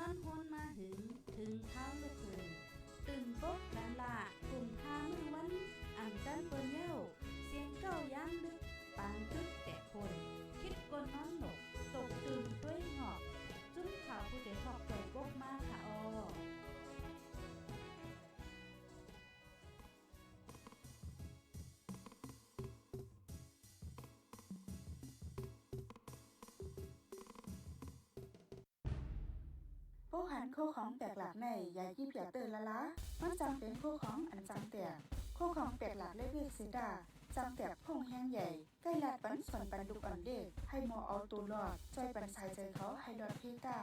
นอนฮนมาถึงข้าวลูกคืนตื่นปกกันละกลุ่มพามือวันอ่ำจันเปิ้นเย้าเสียงเก้าย่างลึกปางตึกแต่คนคิดกนนอนหนกตกตื่นด้วยหงอกจุ้มข่าวผู้ใดหอกใจปกมาค่ะอผู้หันคู่ของแปลกหลักในอย่ายิบอย่าเตือนละมันจำเป็นคู่ของอันจังเตียคู่ของแปลกหลักเล็กๆสิดาจังเตียพงแห้งใหญ่ใกล้ลาดปันส่วนปันดุกอ่อนเด็กให้หมอเอาตัวรอดใจปันสายใจเขาให้รอดเพตา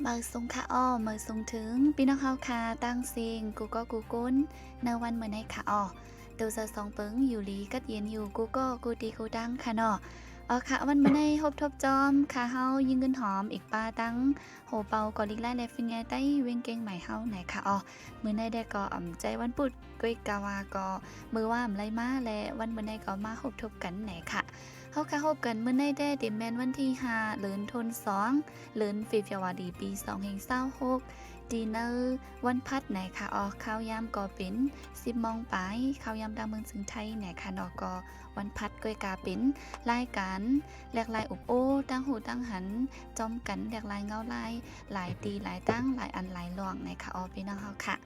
เมื่อทรงค่ะอ้อเมื่อทรงถึงพี่น้องเฮาค่ะตั้งเสียงกูก็กูก้นในวันเมื่อในค่ะอ้อตัวจะสองเปิงอยู่ลีกัดเย็นอยู่กูก็กูตีกูดังค่ะเนาะค่ะวันเมื่อในฮบทบจอมค่ะเฮายิงเงินหอมอีกปาตั้งโหเป่ากอลิกไล่และฟิงไงใต้เวียงเก่งใหม่เฮาไหนค่ะอ้อเมื่อในได้ก็ใจวันปุดก้อยกาวาก็มือว่าไรมาและวันเมื่อในก็มาฮบทบกันไหนค่ะเฮาค่ะฮบกันเมื่อในได้ติแมนวันที่5เดือนธันวาคมเดือนฟีฟวาดีปี2026ดีเนอร์วันพัดไหนค่ะออกข้าวยามก็เป็น10 โมงไปข้าวยามดังเมืองสิงไทยไหนค่ะนอกก็วันพัดก้อยกาเป็นรายการแหลกลายอุบโอตั้งหูตั้งหันจอมกันแหลกลายเงาลายหลายตีหลายตั้งหลายอันหลายหลวงไหนค่ะพี่น้องเฮาค่ะ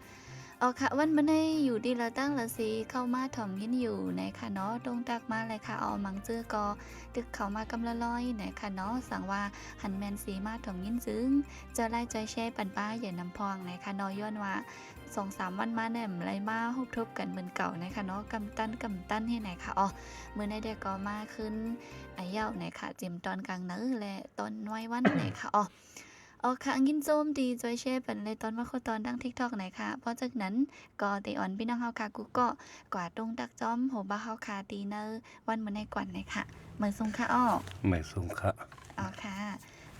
ค่ะวันมื้อนี้อยู่ดีละตั้งละสีเข้ามาถ่อมยินอยู่ในค่ะเนาะตรงตักมาเลยค่ะมังเจอก็ตึกเข้ามากำละลอยในค่ะเนาะสั่งว่าหันแมนสีมาถ่อมยินซึ้งจะไล่ใจแช่ปันป้าอย่านำพองในค่ะเนาะย้อนว่า 2-3 วันมาแหนมไรมาฮบทบกันเหมือนเก่านะคะเนาะกำตั้นให้ไหนค่ะมื้อนี้ได้ก็มาขึ้นเย้าไหนค่ะจิมตอนกลางมื้อและตอนน้อยวันไหนค่ะค่ะยินโจมดีจอยแชร์ปันเลยตอนมาโคตอนดัง TikTok ไหนค่ะเพราะจากนั้นก็ติออนพี่น้องเฮาค่ะกูก็กว่าตรงตักจอมโหบ่าเฮาค่ะตีเนอร์วันมื้อในก่อนเลยค่ะมื้อสงค่ะไม่สงค่ะค่ะ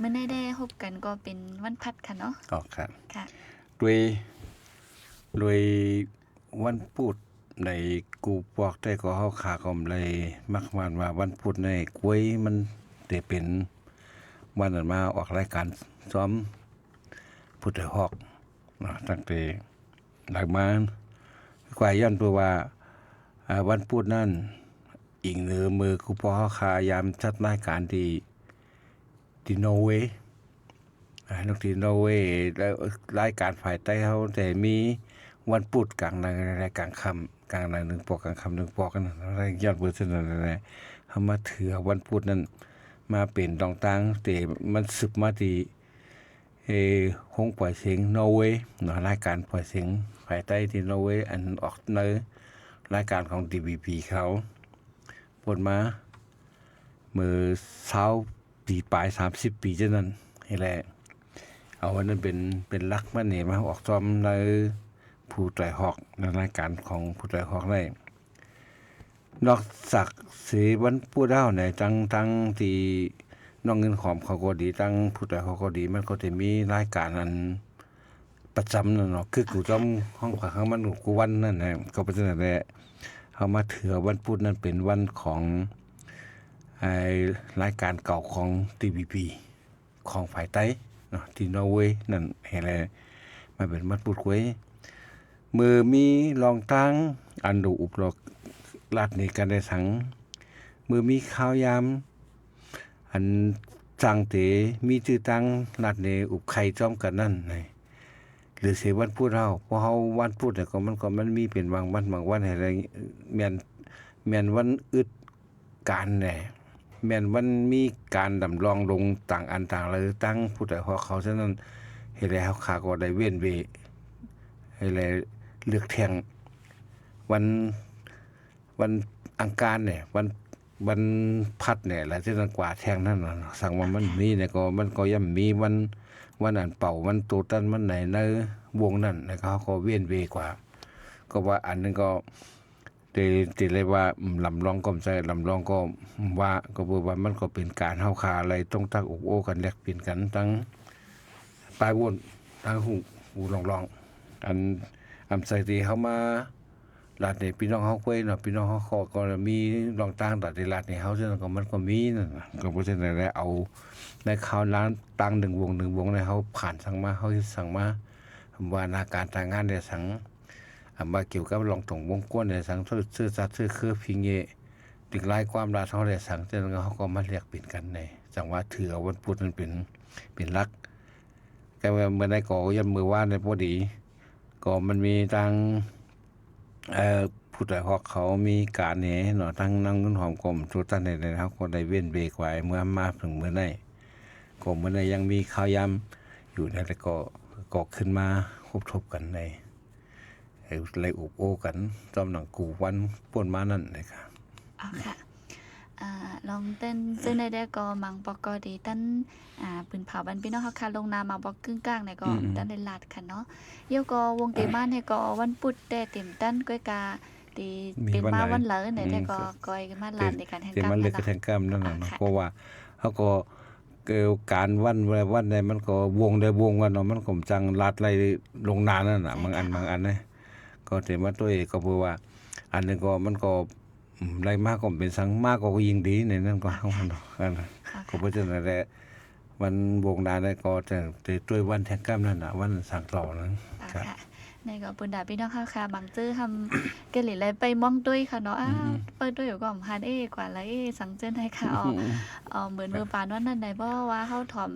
มื้อในได้พบกันก็เป็นวันพัดค่ะเนาะครับค่ะด้วยวันพุธในกูปอกได้ก็เฮาขาก็เลยมักว่าวันพุธในกล้วยมันได้เป็นวันนั้นมาออกรายการซ้อมพุทธฮอกตั้งแต่หลักมากว่าย้อนตัวว่าวันพุธนั้นอีกมือกูปอกเฮาขายามจัดรายการที่นอร์เวย์นกที่นอร์เวย์แล้วรายการฝ่ายใต้เฮาแต่มีวันพุธกลางรายการค่ำกลาง1 ปอกกลางค่ำ1 ปอกกันรายยอดเบิดนั่นแหละเฮามาถือวันพุธนั้นมาเป็นตองตังแต่มันสืบมาที่ห้องปล่อยเสียงนอร์เวย์รายการปล่อยเสียงภายใต้ที่นอร์เวย์อันออกในรายการของ DVB เขาปลดมามือ20 ปีปลาย30 ปีจังนั้นนี่แหละเอาวันนั้นเป็นลักมันนี่มาออกซ้อมในผู้ไตรฮอกในรายการของผู้ไตรฮอกได้นอกจากสีวันผู้ดาวเนี่ยตั้งที่น้องเงินหอมเขาก็ดีตั้งผู้ไตรฮอกก็ดีมันก็จะมีรายการอันประจำนั่นเนาะคือกูจอมห้องขังมันกูวันนั่นแหละก็เป็นนั่นแหละเฮามาถือวันพุธนั้นเป็นวันของรายการเก่าของ TVB ของฝ่ายใต้เนาะที่นอร์เวย์นั่นแหละมาเป็นวันพุธกวยมือมีรองตั้งอันดูอุปโลกลาดนี้กันได้สังมือมีข้าวยามอันจังเตมีชื่อตั้งลาดนี้อุบไข่จ้อมกันนั่นหรือเสวันพุธเฮาเพราะเฮาวันพุธเนี่ยก็มันมีเป็นบางวันอะไรแม่นวันอึดการแหน่แม่นวันมีการดำรองลงต่างอันต่างเลยตั้งผู้ใดฮอกเขาฉะนั้นเฮ็ดให้เฮาขาก็ได้เว้นเวให้แลเลือกแทงวันอังคารเนี่ยวันพัดเนี่ยแล้วที่นั้นกว่าแทงนั่นน่ะสั่งว่ามันมีเนี่ยก็มันก็ย่ำมีวันอันเป่าวันโตตันมันไหนในวงนั้นนะครับเขาก็เว้นเวกว่าก็ว่าอันนึงก็ แต่เลยว่าลำลองก็ใจลำลองก็ว่าก็บอกว่ามันก็เป็นการเฮาคาอะไรต้องตั้งอกโอ้กันแลกเปลี่ยนกันทั้งปลายวนทั้งหูลองอันใส่ที่เฮามาลาดนี่พี่น้องเฮาคุยเนาะพี่น้องเฮาขอก็มีลองตั้งแต่ลาดนี่เฮาซึ่งก็มันก็มีนั่นก็บ่ใช่ได้เอาในข่าวร้านตั้ง1 วงในเฮาผ่านสั่งมาเฮาสั่งมาว่านาการทางงานได้สั่งมาเกี่ยวกับลองตรงวงกวนได้สั่งซื่อสัตย์ซื่อคือพิงเงถึงหลายความลาเฮาได้สั่งซึ่งเฮาก็มาเรียกเป็นกันในจังว่าถือวันพุธมันเป็นหลักแต่ว่าเมื่อใดก็ยันมือว่านในพอดีก็มันมีทางผู้ใดฮอกเขามีการแหน่เนาะทั้งนั่งนุ่นหอมกลมทุกท่านในเฮาก็ได้เว้นเบรกไว้เมื่อมาถึงเมื่อใดก็เมื่อใดยังมีข่าวยำอยู่นั่นแล้วก็ขึ้นมาคบทบกันในเลยอุบโอกันจอมหนังกูวันป่นมานั่นเลยครับค่ะลองเต้นซึ่งได้ก็มังปกดีตั้นปืนเผาบันพี่น้องเฮาค่ะลงนามาบอกกึ่งกลางเนี่ยก็ตั้นได้ลาดค่ะเนาะเดี๋ยวก็วงเตบ้านให้ก็วันพุธแต่เต็มตั้นก้อยกาตีเป็นมาวันเหลอเนี่ยแต่ก็ก้อยมาลาดในการแข่งขันมันเลยก็แข่งกันนั่นน่ะเนาะเพราะว่าเฮาก็เกี่ยวการวันใดมันก็วงได้วงกันเนาะมันก็จังลาดไรลงนานั่นน่ะบางอันนะก็แต่มาตัวเองก็เพราะว่าอันนึงก็มันก็ไรมากก็เป็นสังมากก็ยิ่งดีในนั้นก็ทั้งวันกันก็เพราะฉะนั้นแหละวันวงนาได้ก็จะด้วยวันแข่งขันนั่นน่ะวันสังต่อนั้นครับในก็ปุ่นดาพี่น้องค่ะบางซื่อทำเกลิเลยไปมองด้วยค่ะเนาะเปิดด้วยอยู่ก็ผ่านกว่าแล้วสังเจนให้ค่ะเหมือนมือปานว่านั่นได้บ่ว่าเฮาถ่อม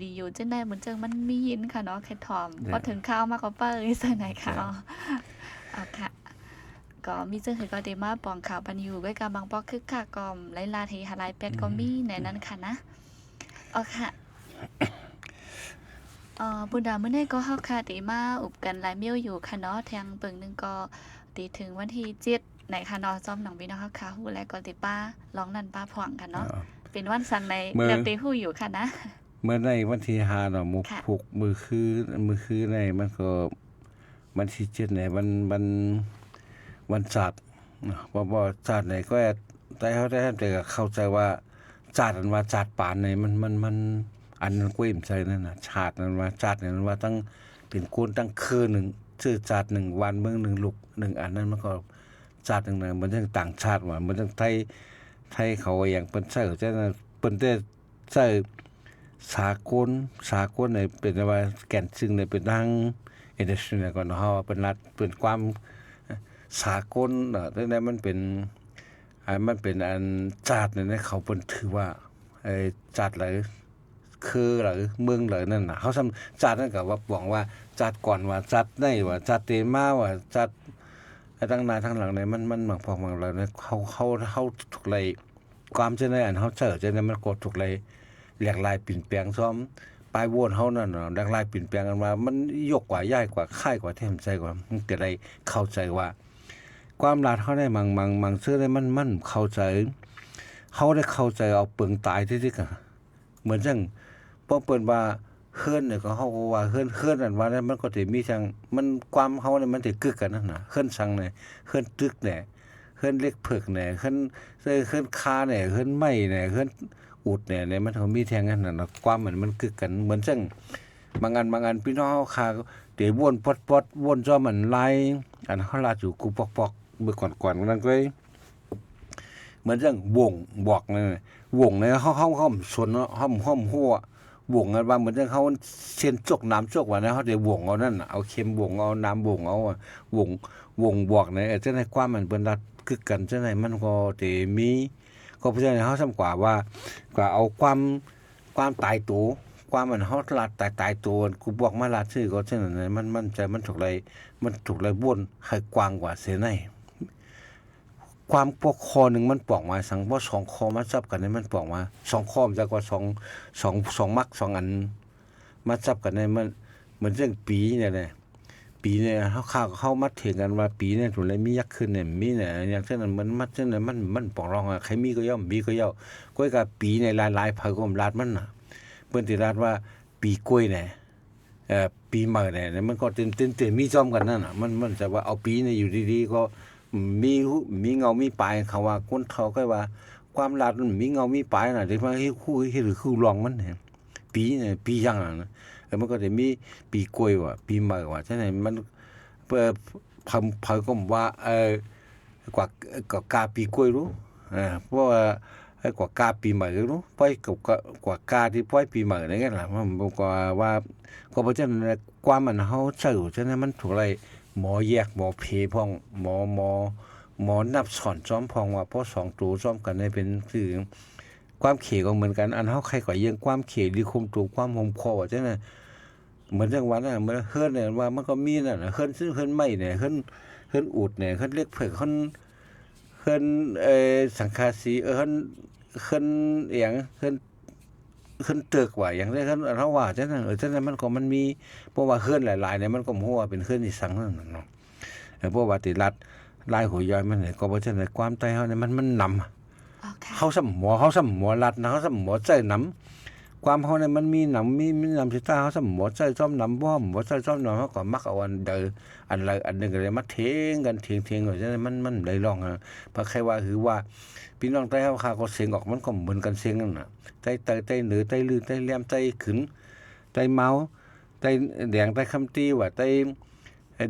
ดีๆอยู่จังได๋เหมือนจังมันมียินค่ะเนาะแค่ถ่อมพอถึงข้าวมาก็เปิ้ลซั่นไหนค่ะค่ะก็มีซึ่งคือก็ได้มาปองข่าวปันอยู่ด้วยกับบางปอกคึกคักก็หลายๆที่หลายเป็ดก็มีในนั้นค่ะนะค่ะบุญดามื้อนี้ก็เฮาค่ะติมาอุบกันหลายเมียวอยู่ค่ะเนาะแทงเปิงนึงก็ติถึงวันที่7ไหนค่ะเนาะซ้อมหนองพี่น้องเฮาค่ะฮู้แล้วก็ติป้าร้องนั่นป้าพ่วงค่ะเนาะเป็นวันสังในแบบติฮู้อยู่ค่ะนะเมื่อในวันที่5เนาะมุกผูกมือคือในมันก็วันที่7ในวันศาสตร์ว่าศาสตร์ไหนก็แต่เขาได้แต่เข้าใจว่าศาสตร์นั้นว่าศาสตร์ปานในมันอันนั้นกว้มใจนั่นน่ะชาตินั้นว่าศาสตร์นั้นว่าตั้งเป็นโกนตั้งคืน1ชื่อศาสตร์1วันเมือง1ลูก1อันนั้นมันก็ศาสตร์นึงมันจังต่างชาติว่ามันจังไทยเขาอย่างเปิ้นใช้จะเปิ้นได้ใช้สากลในเป็นว่าแก่นซึ่งในเป็นทางเอเดชั่นก่อนเฮาเป็นรัฐเป็นความสากลดังนั้นมันเป็นอันจาดเนี่ยเขาเปิ้นถือว่าจาดหรือคือหรือเมืองหรือนั่นน่ะเขาทำจาดนั่นก็ว่าบอกว่าจาดก่อนว่าจาดได้ว่าจาดเตมาว่าจาดทั้งหน้าทั้งหลังเนี่ยมันบางพอบางเราเนี่ยเขาถูกเลยความเช่นนั้นเขาเจอเช่นนั้นมันกดถูกเลยแหลกลายเปลี่ยนแปลงซ้อมปลายวนเฮานั่นน่ะแหลกลายเปลี่ยนแปลงกันว่ามันยกกว่าย่ายกว่าค่ายกว่าแท้ใจกว่ามันจะได้เข้าใจว่าความลาดเขาได้มังซื้อได้มันเข้าใจเขาได้เข้าใจเอาเปิงตายที่ๆกันเหมือนจังพอเปิ้นว่าเฮือนเนี่ยก็เฮาก็ว่าเฮือนนั่นว่ามันก็สิมีจังมันความเฮาเนี่ยมันสิกึกกันนั่นน่ะเฮือนสังเนี่ยเฮือนตึกเนี่ยเฮือนเล็กเพิกเนี่ยเฮือนคาเนี่ยเฮือนไม้เนี่ยเฮือนอุดเนี่ยมันก็มีแทงกันนั่นน่ะความมันกึกกันเหมือนจังบางอันพี่น้องเฮาคาเตะวนปอดวนจ้อมันลายอันเฮาลาดอยู่กูปอกเมื่อก่อนนั้นก็เหมือนจังวงบอกนั่นวงเนี่ยเฮาสนเนาะห้อมหัววงกันว่าเหมือนจังเฮาเช่นจกน้ำจกว่านะเฮาได้วงเอานั่นเอาเข็มวงเอาน้ำวงเอาวงบอกเนี่ยจังได๋ความมันเปิ้นรัดคึกกันจังได๋มันก็สิมีก็เพราะฉะนั้นเฮาซ้ำกว่าเอาความตายตัวความมันเฮาลาดตายตัวกูบอกมาลาดชื่อก็เช่นนั้นมันใจมันถูกไรบ้วนให้กว้างกว่าเสียในความพวกคอนึงมันป่องมาสังบ่2คอมาจับกันนี่มันป่องมา2คอมันจะกว่า2มัก2อันมาจับกันนี่มันเหมือนเรื่องปีเนี่ยแหละปีเนี่ยเฮาเข้ามาเถียงกันว่าปีเนี่ยถูกไรมียักษ์ขึ้นเนี่ยมีเนี่ยอย่างเช่นนั้นมันเช่นนั้นมันป่องรองใครมีก็ย่อมมีก็ย่อก้อยกับปีในหลายๆภาคมลาดมันน่ะเปิ้นสิลาดว่าปีกล้วยเนี่ยปีใหม่เนี่ยมันก็ตื่นมีจอมกันนั่นน่ะมันจะว่าเอาปีเนี่ยอยู่ดีๆก็ มีเงามีปลายเขาว่าคนเฒ่าก็ว่าความลาดมันมีเงามีปลายน่ะที่ว่าเฮ็ดคือลองมันเนี่ยปีเนี่ยปียังน่ะมันก็จะมีปีกล้วยว่ะปีใหม่ว่ะฉะนั้นมันเพิ่นก็ว่ากว่ากาปีกล้วยรู้เพราะว่ากว่ากาปีใหม่รู้ปล่อยกว่ากาที่ปล่อยปีใหม่นั่นแหละมันก็ว่าก็เพราะฉะนั้นความมันเฮาเชื่อฉะนั้นมันถูกอะไรหมอแยกหมอเพพ้องหมอนับสอนซ้อมพองว่าเพราะ2ตัวซ้อมกันได้เป็นคือความเขก็เหมือนกันอันเฮาใครก็ยังความเขดีคุมตัวความหอมคอว่าจังนั้นเหมือนจังหวัดน่ะเหมือนเฮือนเนี่ยว่ามันก็มีนั่นน่ะเฮือนซึ่งเฮือนไม้เนี่ยเฮือนอูดเนี่ยเฮือนเล็กเพิ่นเฮือนสังฆาสีเฮือนอีหยังเฮือนตึกว่าอย่างนี้เฮือนเฮาว่าจังนั้นจังนั้นมันมีเพราะว่าเฮือนหลายๆเนี่ยมันก็ฮู้ว่าเป็นเฮือนอีสังนั่นน่ะเนาะเพราะว่าติรัฐลายหัวย่อยมันเนี่ยก็เพราะฉะนั้นความใต้เฮาเนี่ยมันนำเฮาสำหมอรัดนะเฮาสำหมอใจนำความเฮาเนี่ยมันมีนำสิตาเฮาสำหมอใจซ้อมนำบ่บ่ใจซ้อมนำเฮาก็มักเอาอันเดออันใดอันนึงก็เลยมาเถียงกันเถียงๆว่าฉะนั้นมันได้ร้องเพราะใครว่าคือว่าพี่น้องใต้เฮาค่าก็เสียงออกมันก็เหมือนกันเสียงนั่นน่ะใต้เหนือใต้ลือใต้แหลมใต้ขึ้นใต้เมาใต้แดงใต้คำตีว่าใต้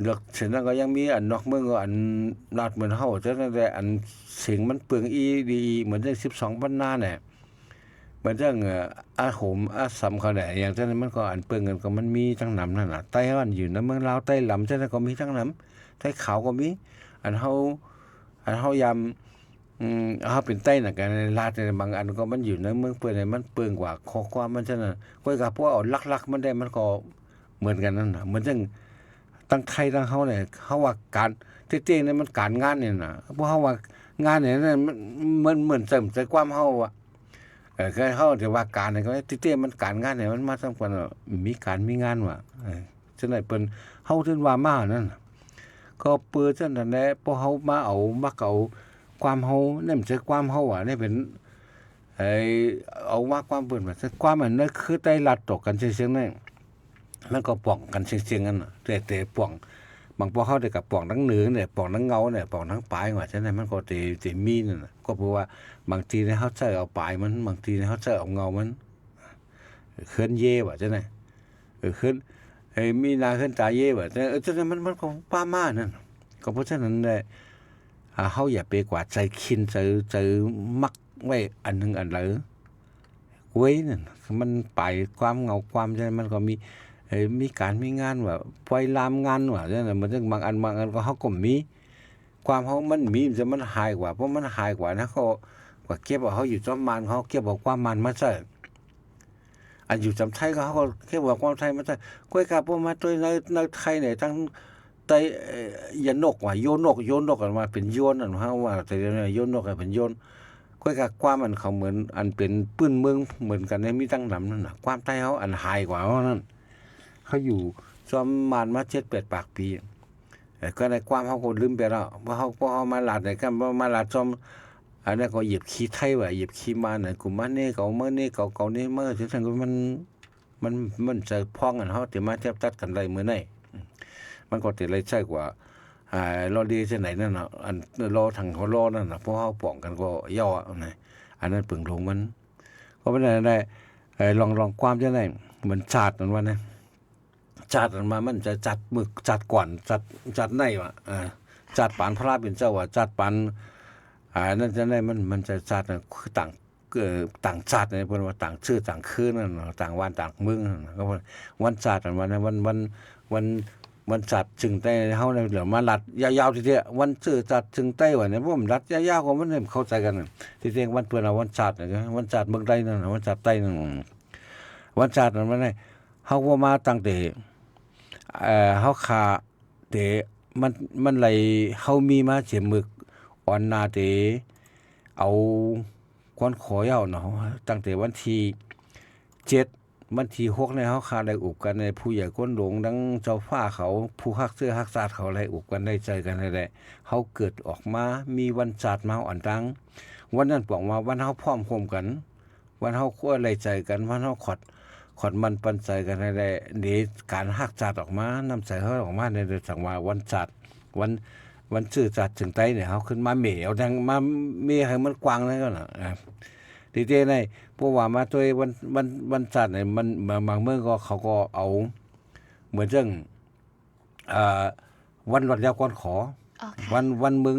เลือกเสียงนั้นก็ยังมีอันนอกเมืองก็อันลาดเหมือนเฮาจังนั้นแหละอันเสียงมันเปลืองอีดีเหมือนจัง12บรรณาเนี่ยเหมือนจังอาโหมอาสำเขาแหละอย่างจังนั้นมันก็อันเปลืองเงินก็มันมีทั้งนำนั่นน่ะใต้เฮาอยู่ในเมืองลาวใต้ลำจังนั้นก็มีทั้งนำใต้ขาวก็มีอันเฮายามเฮาเป็นใต้น่ะกันลาดบางอันก็มันอยู่ในเมืองเปิ้นมันเปลืองกว่าข้อความมันจังนั้นก้อยก็พวกเอาลักๆมันได้มันก็เหมือนกันนั่นน่ะเหมือนจังตั้งไทยตั้งเฮาเนี่ยเฮาว่าการเต้ๆเนี่ยมันการงานเนี่ยน่ะเพราะเฮาว่างานเนี่ยมันเหมือนเสริมใจความเฮาอ่ะคือเฮาสิว่าการเนี่ยก็เต้ๆมันการงานเนี่ยมันมาสำคัญมีการมีงานว่ะจังได๋เปิ้นเฮาถึงว่ามานั่นก็เปิดจังนั้นแหละพอเฮามาเอามักเอาความเฮาเนี่ยมันใจความเฮาอ่ะเนี่ยเป็นเอาว่าความเปิ้นว่าความอันนั้นคือใต้รัดตกกันเสียงๆนั่นมันก็ป้องกันเสียงๆกันน่ะแต่ป้องบางพอเฮาได้กับป้องทั้งเหนือเนี่ยป้องทั้งเงาเนี่ยป้องทั้งปลายว่าฉะนั้นมันก็สิมีนั่นน่ะก็เพราะว่าบางทีเนี่ยเฮาใช้เอาปลายมันบางทีเนี่ยเฮาใช้เอาเงามันเคลื่อนเยว่าจังได๋เคลื่อนมีนาเคลื่อนตาเยว่าจังนั้นมันก็ป้ามานั่นก็เพราะฉะนั้นแหละเฮาอย่าไปกว่าใจคินใจมักไว้อันนึงอันเหลอไว้นั่นมันไปความเงาความจังมันก็มีการมีงานว่าปล่อยลามงานว่าจังนั้นมันจังบางอันก็เฮาก็มีความเฮามันมีมันหายกว่าเพราะมันหายกว่านะเขากว่าเก็บเอาเฮาอยู่จอมมานเขาเก็บเอาความมันมาใช้อันอยู่จำไทยก็เฮาก็เก็บเอาความไทยมาใช้ก้อยกะบ่มาตัวในไทยเนี่ยทั้งไตยานกว่าโยนกกันมาเป็นโยนนั่นเฮาว่าแต่โยนกเป็นโยนก้อยกะความมันเขาเหมือนอันเป็นปื้นเมืองเหมือนกันในมีตั้งนำนั่นน่ะความไทยเฮาอันหายกว่าเฮานั่นเขาอยู่จอมมานมา7-8 ปากปีก็ในความเฮาก็ลืมไปแล้วเพราะเฮามาลาดในกันมาลาดจอมอันนั้นก็เหยียบขี้ไทยว่าเหยียบขี้มานน่ะกุมาเน่เก่าเมื่อเน่เก่าเน่เมื่อจังก็มันจะพ้องกันเฮาสิมาเทียบตัดกันได้มื้อไหนมันก็สิเลยใช่กว่ารอดีจังไหนนั่นน่ะอันรอทางเขารอนั่นน่ะเพราะเฮาป้องกันก็ย่อนะอันนั้นปึงลงมันก็เป็นได้ลองความจังได๋เหมือนชาตินั่นว่านะจัดมามันจะจัดมึกจัดก่อนจัดไหนวะจัดปานพระเป็นเจ้าว่าจัดปานนั่นจะได้มันจะจัดคือต่างชาติเนี่ยเพิ่นว่าต่างชื่อต่างคืนนั่นต่างวันต่างเมืองก็วันจัดวันจัดจึงใต้เฮาเนี่ยเดี๋ยวมารัดยาวๆทีเดียววันชื่อจัดจึงใต้ว่าเนี่ยผมรัดยาวๆก็มันเข้าใจกันที่จริงวันเพิ่นเอาวันจัดเนี่ยวันจัดเมืองใดนั่นวันจัดใต้นั่นวันจัดนั่นมันเฮาบ่มาตั้งแต่เฮาขาแต่มันไหลเฮามีมาเจ็บมึกอ่อนนาแต่เอาก้อนขอยาวเนาะตั้งแต่วันที่7วันที่6เนี่ยเฮาขาได้อุบกันในผู้ใหญ่ก้นหลวงดังเจ้าฟ้าเขาผู้ฮักเสื้อฮักศาสตร์เขาได้อุบกันได้ใจกันได้เฮาเกิดออกมามีวันจัดมาอ่อนตังวันนั้นบอกว่าวันเฮาพร้อมโฮมกันวันเฮาคั่วไหลใจกันวันเฮาขอดมันปันใจกันได้นี่การฮักจัดออกมานำใจเฮาออกมาในจังว่าวันจัดวัน วันซื่อสัตย์ถึงไตเนี่ยเขาขึ้นมาเหม่เอาดังมาเมให้มันกว้างแล้วก็น่ะทีเดียวในเพราะว่ามาตัววันสัตย์เนี่ยมันบางเมืองก็เขาก็เอาเหมือนเรื่องวันรอดยาวก่อนขอวันเมือ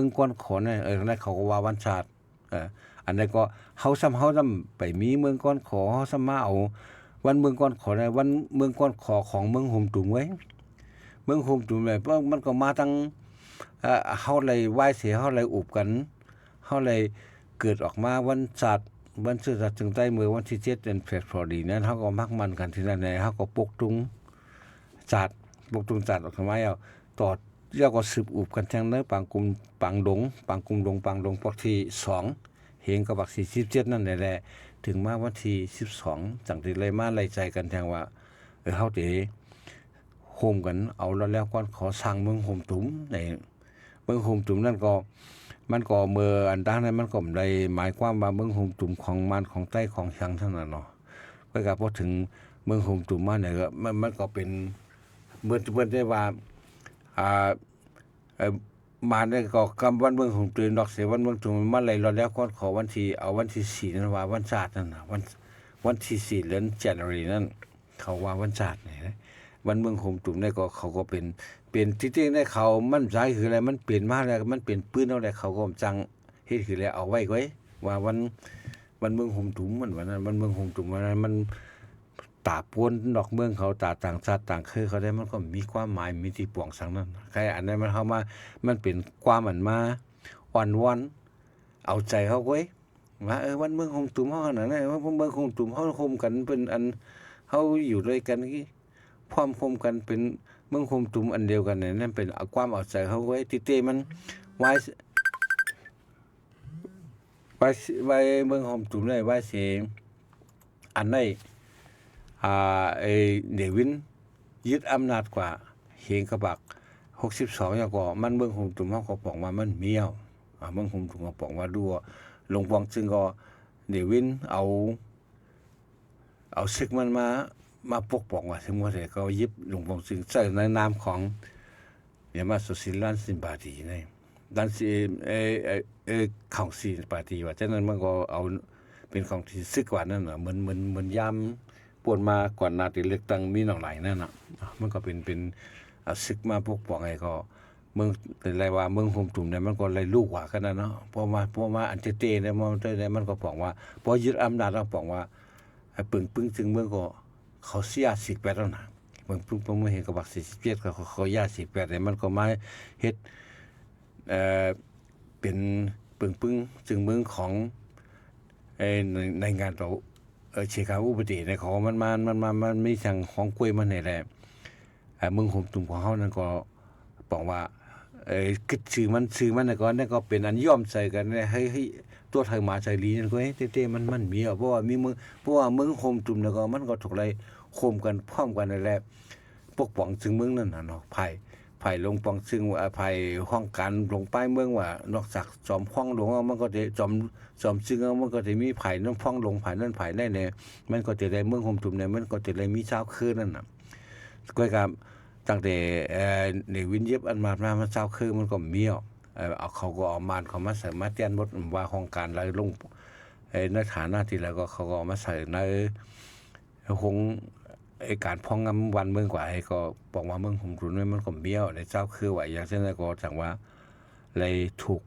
งก่อนขอเนี่ยนั่นเขาก็ว่าวันชาติอันนั้นก็เฮาไปมีเมืองก่อนขอเฮาซ้ำมาเอาวันเมืองก่อนขอในวันเมืองก่อนขอของเมืองโฮมตุงไว้เมืองโฮมตุงเนี่ยเพราะมันก็มาตั้งเฮาเลยไหว้เสียเฮาเลยอุบกันเฮาเลยเกิดออกมาวันชาติวันซื่อสัตย์ถึงใต้เมื่อวันที่7เดือนเฟบรุรีนั้นเฮาก็มักมันกันที่นั่นเฮาก็ปกตุงจัดออกมาเอาต่อเรียกว่าสืบอุบกันทางเนื้อปางกุมปางดงปอกที่2เฮงกับบัก47นั่นแหละถึงมาวันที่12จังได้เลยมาไล่ใจกันทางว่าเฮาสิโฮมกันเอาแล้วก่อนขอสร้างเมืองโฮมตุ้มในเมืองโฮมตุ้มนั่นก็มันก็เมื่ออันตั้งนั้นมันก็ได้หมายความว่าเมืองโฮมตุ้มของมันของใต้ของเชียงเท่านั้นเนาะเมื่อพอถึงเมืองโฮมตุ้มมาเนี่ยก็มันก็เป็นเมื่อได้ว่ามาได้ก็กำวันเมืองของตื่นดอกเสียวันเมืองตุ่มมาเลยรอแล้วก็ขอวันที่เอาวันที่4นั้นว่าวันชาตินั่นน่ะวันที่4เดือนJanuaryนั่นเขาว่าวันชาตินี่วันเมืองโฮมตุ่มได้ก็เขาก็เป็นที่จริงได้เขามั่นใจคืออะไรมันเปลี่ยนมาแล้วมันเปลี่ยนปืนเอาได้เขาก็จังเฮ็ดคือแล้วเอาไว้ว่าวันเมืองโฮมตุ่มมันวันนั้นวันเมืองโฮมตุ่มวันนั้นมันตาปวนดอกเมืองเขาตาต่างชาติต่างเคยเขาได้มันก็มีความหมายมีที่ปวงสังนั้นใครอันนั้นมันเข้ามามันเป็นความอันมาอ่อนวอนเอาใจเขาไว้ว่าวันเมืองโฮมตุ่มเฮานั่นน่ะว่าเมืองโฮมตุ่มเฮาโฮมกันเป็นอันเฮาอยู่ด้วยกันพร้อมโฮมกันเป็นเมืองโฮมตุ่มอันเดียวกันนั่นเป็นความเอาใจเขาไว้ติเตมันไว้เมืองโฮมตุ่มได้ไว้สิอันไหนเดวินยึดอำนาจกว่าเฮงกระบัก62อย่างก็มันเมืองโฮมตุ่มเฮาก็บอกว่ามันเมียวเมืองโฮมตุ่มก็บอกว่าดูหลวงปองซึ่งก็เดวินเอาศึกมันมาปกป้องว่าถึงว่าแต่ก็ยึดหลวงปองซึ่งใส่ในนามของอย่ามาสุสิลันสินบาดีนี่ดันสิของสินบาดีว่าฉะนั้นมันก็เอาเป็นของที่ซึกกว่านั่นน่ะเหมือนยามปวนมาก่อนนาติเลือกตั้งมีหนองไหลนั่นน่ะมันก็เป็นศึกมาปกป้องไอ้ก็เมืองแต่ไรว่าเมืองโฮมตุ่มเนี่ยมันก็เลยลูกกว่ากันนะเนาะเพราะว่าอันเตเนี่ยมันก็บอกว่าพอยึดอำนาจแล้วบอกว่าปึ้งถึงเมืองก็เขาเสีย18แล้วนะเมืองปึ้งเห็นกับบัก47ก็เขาย่า18เนี่ยมันก็มาเฮ็ดเป็นปึ้งถึงเมืองของในงานเราเชียร์อุบัติในของมันมีทางของกล้วยมันนี่แหละเมืองโฮมตุ่มของเฮานั่นก็บอกว่าคิดชื่อมันก่อนนั่นก็เป็นอันยอมใส่กันให้ตัวไทยมาใจลีนั่นก็เต้มันมีเพราะว่าเมืองโฮมตุ่มแล้วก็มันก็ถูกไล่โคมกันพร้อมกันนั่นแหละปกป้องซึ่งเมืองนั่นน่ะเนาะภัยลงปองซึ่งภัยห้องการลงป้ายเมืองว่านอกจากจอมพ้องหลวงมันก็จะจอมซึ่งมันก็จะมีภัยน้ำพ้องลงภัยนั่นภัยได้เนี่ยมันก็จะได้เมืองโฮมตุ่มเนี่ยมันก็จะได้มีเช้าคืนนั่นน่ะก็กับตั้งแต่ในวินเย็บอันมาเช้าคืนมันก็มีเอาเขาก็เอามานเขามาใส่มาเตียนหมดว่าห้องการแล้วลงในฐานะที่แล้วก็เขาก็เอามาใส่ในหงการพ้องงำวันเมืองกว่าให้ก็บอกว่าเมืองโฮมตุ่มมันก็เบี้ยวในเจ้าคือว่าอย่างเช่นก็จังว่าเลยถูก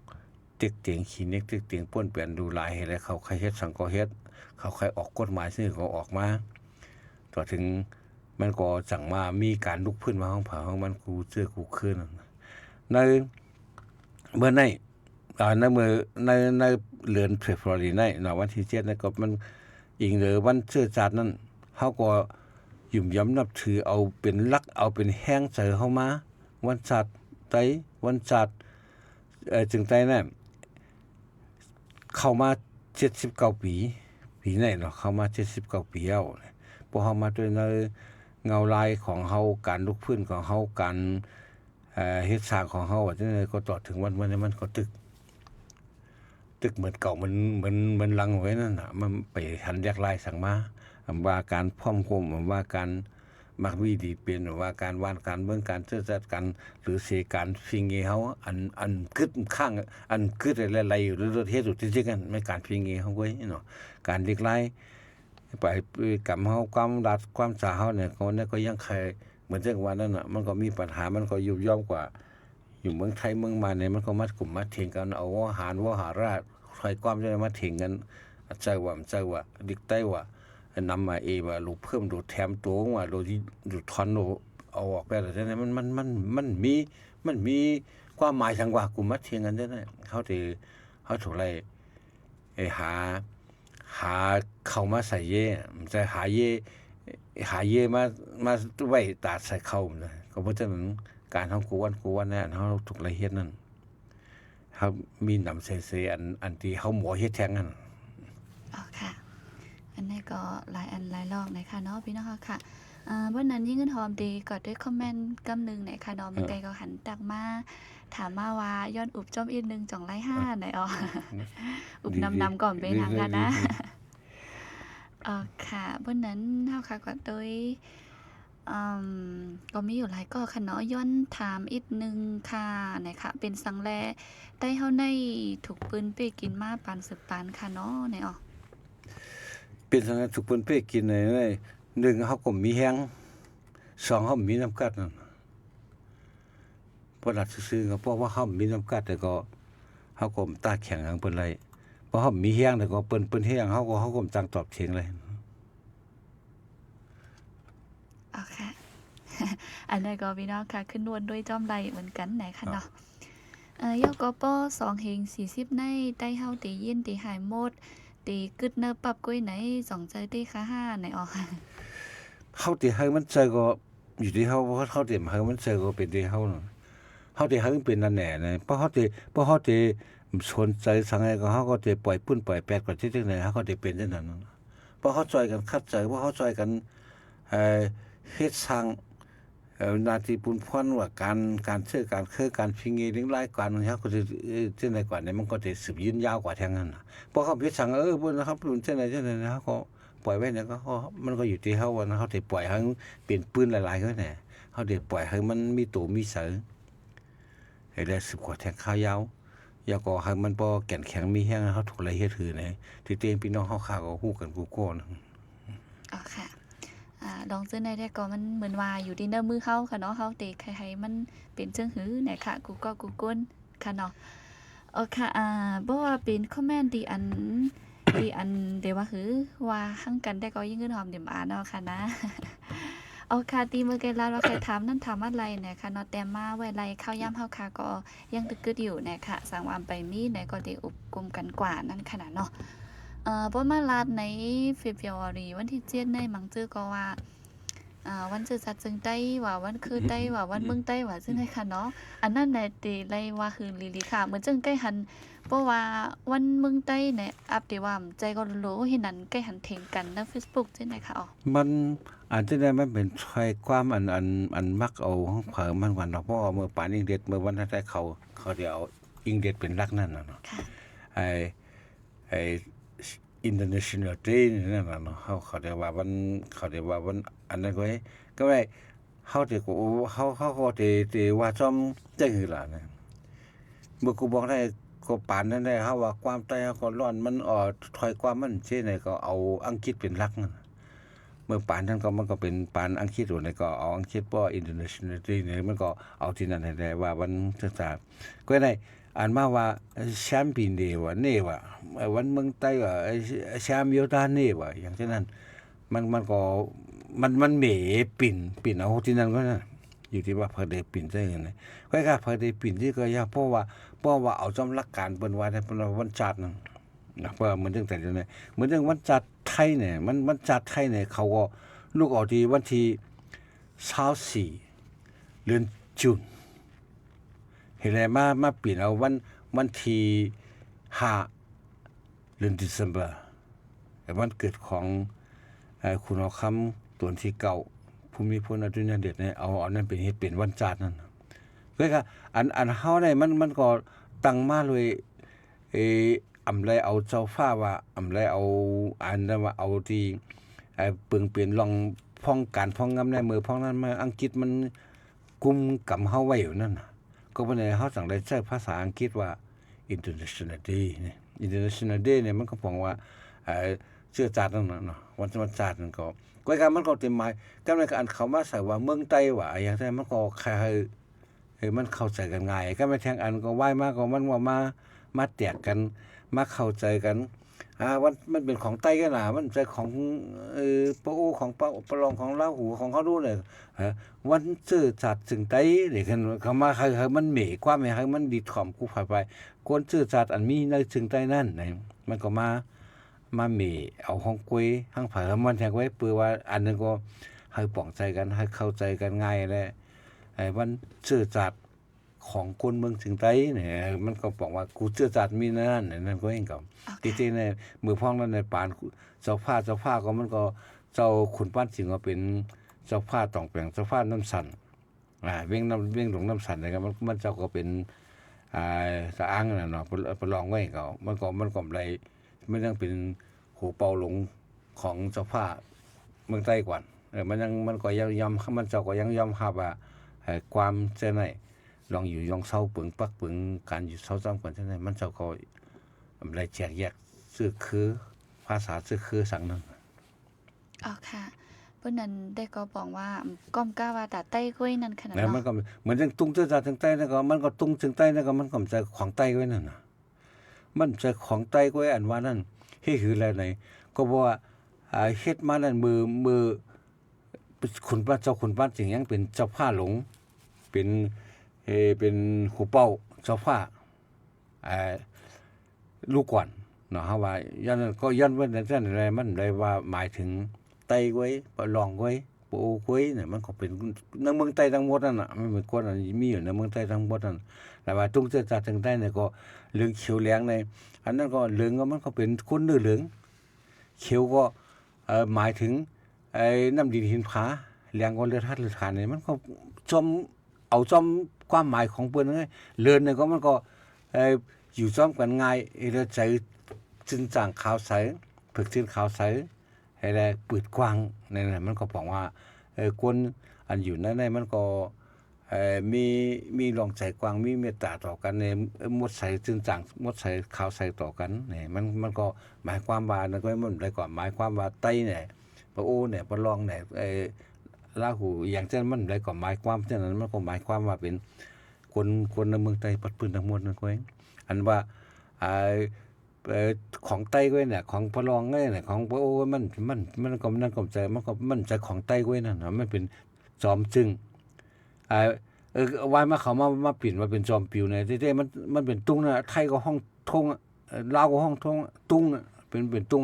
ติ๊กเตียงขี้เน็กติ๊กเตียงป้วนเปลี่ยนดูหลายให้แล้วเขาใครเฮ็ดสังก็เฮ็ดเขาใครออกกฎหมายซึ่งก็ออกมาต่อถึงมันก็จังมามีการลุกพื้นมาห้องเผาห้องมันกูเจอกูคืนในเมื่อในเดือนเฟบรุรีในวันที่7นั่นก็มันอีกหรือวันเชื้อชาตินั้นเฮาก็ยุ่มย้ำนับถือเอาเป็นลักเอาเป็นแห้งใจเฮามาวันชาติไตวันชาติจึงไตนั่นเข้ามา79ปีไหนเนาะเข้ามา79ปีแล้วพอเฮามาด้วยในเงาลายของเฮาการลุกพื้นของเฮาการเฮ็ดสร้างของเฮาว่าจังได๋ก็ต่อถึงวันนี้มันก็ตึกเหมือนเก่ามันลังไว้นั่นน่ะมันไปหันแยกลายสั่งมาว่าการพร้อมโคมว่าการ มักมีดีเป็นว่าการวานการเมืองการเจรจากันหรือเสการฟิงเงเฮาอันกึดข้างอันกึดอะไรๆอยู่หรือเฮ็ดอยู่ที่กันไม่การฟิงเงเฮาไว้เนาะการเล็กไล่ไปกับเฮาความรัดความสาเฮาเนี่ยก็ยังใครเหมือนจังว่านั้นน่ะมันก็มีปัญหามันก็ยุบย่อมกว่าอยู่เมืองไทยเมืองมาเนี่ยมันก็มัดกลุ่มมัดเถียงกันเอาว่าหารว่าหาราชใครความจะมาเถียงกันใจว่าดิกใต้ว่านำมาว่าลูกเพิ่มดูแถมตัวว่าดูทอนเอาออกไปแล้วเนี่ยมันมีความหมายทางว่ากลุ่มมัดเถียงกันได้นะเขาถูกไรหาเข้ามาใส่เย่จะหาเย่มาไว้ตาใส่เข้านะก็เพราะฉะนั้นการทำกูวันเนี่ยเขาถูกไรเฮ็ดนั่นเขามีนำเสอันที่เขาหมอเฮ็ดแทงนั่นอ๋อค่ะอันนี้ก็หลายอันหลายรอบนะคะเนาะพี่น้องค่ะวันนั้นยิ่งเงินหอมดีก็ด้วยคอมเมนต์กำนึงไหนค่ะเนาะมันไกลก็หันตักมาถามมาว่าย้อนอุบจอมอีกนึงจ่องไล่5ไหนอ๋ออุบนำก่อนไปทางกันนะค่ะวันนั้นเฮาค่ะก็โดยก็มีอยู่หลายก็ค่ะเนาะย้อนถามอีกนึงค่ะนะคะเป็นสังแลได้เฮาในถูกปืนไปกินมาปานสืบปานค่ะเนาะไหนอ๋อเป็นสังแลถูกปืนไปกินใน1เฮาก็มีแฮง2เฮามีน้ำกัดนั่นเพราะหลักซื่อๆก็เพราะว่าเฮามีน้ำกัดแต่ก็เฮาก็ตาแข็งทางเพิ่นไรเพราะเฮามีแฮงแต่ก็เปิ้นแฮงเฮาก็จังตอบเถียงเลยอ๋อค่ะอันนี้ก็พี่น้องค่ะขึ้นนวลด้วยจอมไรเหมือนกันไหนค่ะเนาะยกป2เฮง40ในได้เฮาตียินตีหายหมดตีกึดเนอปรับก้อยไหน2ใจตีค่ะ5ไหนอ๋อเฮาตีให้มันใจก็อยู่ที่เฮาตีให้มันใจก็เป็นที่เฮาเฮาตีให้มันเป็นนั่นแหละนะเพราะเฮาตีสนใจสังไงก็เฮาก็ตีปล่อยปุ้นปล่อยแปดกว่าที่จังได๋เฮาก็ได้เป็นจังนั้นเพราะเฮาจอยกันคัดใจว่าเฮาจอยกันเฮ็ดสร้างนาทีปุ้นพรว่าการซื้อการการพิงเรื่องรายการเฮาก็สิจังได๋กว่านี้มันก็สิสืบยืนยาวกว่าแทงนั้นเพราะเขาเฮ็ดสร้างเพิ่นนะครับรุ่นจังได๋เฮาก็ปล่อยไว้เนี่ยก็มันก็อยู่ที่เฮาว่าเฮาสิปล่อยให้เป็นปืนหลายๆก็แน่เฮาสิปล่อยให้มันมีโตมีเสอให้ได้10กว่าแทงข้าวยาวอย่าก็ให้มันบ่แก่นแข็งมีแฮงเฮาถูกไรเฮ็ดถือนะที่เตงพี่น้องเฮาข้าก็ฮู้กันกูก่อนอ๋อค่ะดองซื้อในได้ก็มันเหมือนว่าอยู่ที่เนื้อมือเฮาค่ะเนาะเฮาเตะใครๆมันเป็นจังหือไหนค่ะกูก็กูก้นค่ะเนาะค่ะบ่ว่าเป็นคอมเมนต์ที่อันเดี๋ยวว่าหือว่าหั่งกันได้ก็ยิ่งเงินหอมเดี๋ยวเนาะค่ะนะค่ะตีมือไกลลาว่าใครถามนั่นถามอะไรนะคะเนาะแต่มาไว้ไรข้าวย่ำเฮาค่ะก็ยังตึกกึดอยู่นะคะสังวามไปมีไหนก็ได้อุบกุมกันกว่านั่นขนาดเนาะบ่มาลาดในเฟบรุรีวันที่7ในมังจื้อก็ว่าวันจื้อจัดจึงได้ว่าวันคือได้ว่าวันเมืองได้ว่าซึ่งให้ค่ะเนาะอันนั้นแหละติไลว่าคือลีค่ะเหมือนจังใกล้หันเพราะว่าวันเมืองใต้เนี่ยอัปเดตว่าใจก็รู้เห็นนั้นใกล้หันเถียงกันใน Facebook ใช่ไหมคะมันอาจจะได้มันเป็นใช้ความอันมักเอาของเผอมันวันเพราะเมื่อปานอิงเด็ดเมื่อวันได้เขาเดี๋ยวอิงเด็ดเป็นรักนั่นน่ะเนาะไอInternational Day นั่นน่ะเนาะเขาเรียกว่าวันอันนั้นก็ไว้เฮาสิเขาก็สิว่าซ่อมจังหือล่ะนะเมื่อกูบอกได้ก็ปานนั้นได้เฮาว่าความใต้ก็ร้อนมันถอยความมันสิไหนก็เอาอังกฤษเป็นหลักนั่นเมื่อปานนั้นก็มันก็เป็นปานอังกฤษอยู่ในก็เอาอังกฤษบ่ International Day นี่มันก็เอาที่นั่นให้ได้ว่าวันต่างๆก็ได้อ่านมาว่าแชมป์ปีนเดว่าเน่ว่าวันเมืองใต้ว่าแชมป์โยธาเน่ว่าอย่างเช่นนั้นมันก็มันเมปิ่นเอาที่นั่นก็นั่นอยู่ที่ว่าเพิ่นได้ปิ่นได้ยังไงก็ค่ะเพิ่นได้ปิ่นที่ก็ยาเพราะว่าเอาสำหลักการเปิ้นว่าได้เปิ้นวันจัดนั่นนะเพราะเหมือนตั้งแต่เดี๋ยวนี้เหมือนอย่างวันจัดไทยเนี่ยมันจัดไทยเนี่ยเขาก็ลูกออกที่วันที่24เดือนตุลาเห็นไหมมาเปลี่ยนเอาวันที่5เดือนธันวาคมแต่วันเกิดของคุณเอาคำตัวที่9ภูมิพลอดุลยเดชเนี่ยเอานั้นเป็นเฮ็ดเป็นวันจันทร์นั่นก็คืออันเฮาได้มันก็ตั้งมาเลยอำไรเอาเจ้าฟ้าว่าอำไรเอาอันนั้นว่าเอาที่เปิงเปลี่ยนลอง พ้องการพ้องงำในมือพ้องนั้นมาอังกฤษมันกุมกำเฮาไว้อยู่นั่นน่ะก็บ่ได้เฮาสั่งได้ใช้ภาษาอังกฤษว่า International Day นี่ International Day เนี่ยมันก็พ้องว่าเชื้อชาตินั่นน่ะเนาะวันชาตินั่นก็ก้อยกันมันก็เต็มหมายกันในการเข้ามาใส่ว่าเมืองไต้ว่าอย่างนั้นมันก็คล้ายมันเข้าใจกันง่ายก็ไม่แทงอันก็ไหว้มาก็มันว่ามาแตกกันมาเข้าใจกันวันมันเป็นของไต้กันน่ะมันใจของปะโอของปะรองของลาหูของเขาดูเนี่ยวันซื่อสัตย์ถึงไต้นี่กันเขามาใครมันเหม่ความให้มันดีถ่อมกูผ่านไปคนซื่อสัตย์อันมีในถึงไต้นั่นมันก็มาเหม่เอาของกวยทั้งผ่ามันแทงไว้เปื้อว่าอันนึงก็ให้ป้องใจกันให้เข้าใจกันง่ายแหละวันซื่อสัตย์ของคนเมืองถึงไต้เนี่ยมันก็บอกว่ากูซื่อสัตย์มีนั่นนั่นก็เองก็ทีๆในมือพ้องนั้นในปานเจ้าผ้าก็มันก็เจ้าขุนป้านสิงก็เป็นเจ้าผ้าต้องแปลงเจ้าผ้าน้ำสันเว้งหลงน้ำสันนะครับมันเจ้าก็เป็นสะอ้างน่ะเนาะไปลองไว้ก็มันก็อะไรมันยังเป็นหูเป่าหลงของเจ้าผ้าเมืองไต้กว่ามันก็ยังยอมมันเจ้าก็ยังยอมรับว่าความเจ้าไหนลองอยู่ยองเศร้าปึงปักปึงการอยู่เศร้าจ้ำกันเจ้าไหนมันเจ้าก็อะไรแจกแยกซื่อคือภาษาซื่อคือสังนั้นอ๋อค่ะเพิ่นนั้นได้ก็บอกว่าก้อมก้าว่าตาใต้ก้วยนั่นขนาดเนาะแล้วมันก็เหมือนจังตุ้งเจ้าจากทางใต้นั่นก็มันก็ตุ้งถึงใต้นั่นก็มันก็ใจของใต้ไว้นั่นน่ะมันใจของใต้ก้วยอันว่านั่นเฮ็ดคืออะไรไหนก็บอกว่าเฮ็ดมานั่นมือขุนป้าเจ้าขุนป้าจริงยังเป็นเจ้าผ้าหลงเป็นหูเป้าเจ้าผ้าลูกก่อนเนาะเฮาว่าย้อนก็ย้อนเว้นนั่นอะไรมันได้ว่าหมายถึงไต้ก้วยปะลองก้วยปูก้วยเนี่ยมันก็เป็นในเมืองไต้ทั้งหมดนั่นน่ะมันเป็นคนอันมีอยู่ในเมืองไต้ทั้งหมดนั่นแต่ว่าตุ้งเจ้าจากทางใต้เนี่ยก็เหลืองเขียวเหลืองในอันนั้นก็เหลืองก็มันก็เป็นคนเนื้อเหลืองเขียวก็หมายถึงน้ำดินหินผาเหลืองก็เลือดธาตุเลือดฐานเนี่ยมันก็จอมความหมายของเปิ้นเอ้ยเลือนเนี่ยก็มันก็อยู่จอมกันง่ายแล้วใจจึงจางขาวใสฝึกจึงขาวใสให้ได้เปิดกว้างนั่นน่ะมันก็บอกว่าคนอันอยู่ในมันก็มีลองใจกว้างมีเมตตาต่อกันในหมดใสจึงจางหมดใสขาวใสต่อกันนี่มันก็หมายความว่านั่นก็มันได้ก่อนหมายความว่าไต้เนี่ยพระโอเนี่ยพระรองเนี่ยลาหูอย่างเช่นมันได้ก่อนหมายความเช่นนั้นมันก็หมายความว่าเป็นคนในเมืองไต้ปัดปืนทั้งหมดนั่นก็เองอันว่าของไต้ก้วยเนี่ยของพระรองเนี่ยของพระโอมันก็นั่นก็ใจมันใจของไต้ก้วยนั่นนะมันเป็นจอมจึงวายมาเขามาปิ่นมาเป็นจอมปิวเนี่ยที่มันเป็นตุ้งนะไทยก็ห้องทงลาวก็ห้องทงตุ้งเป็นตุ้ง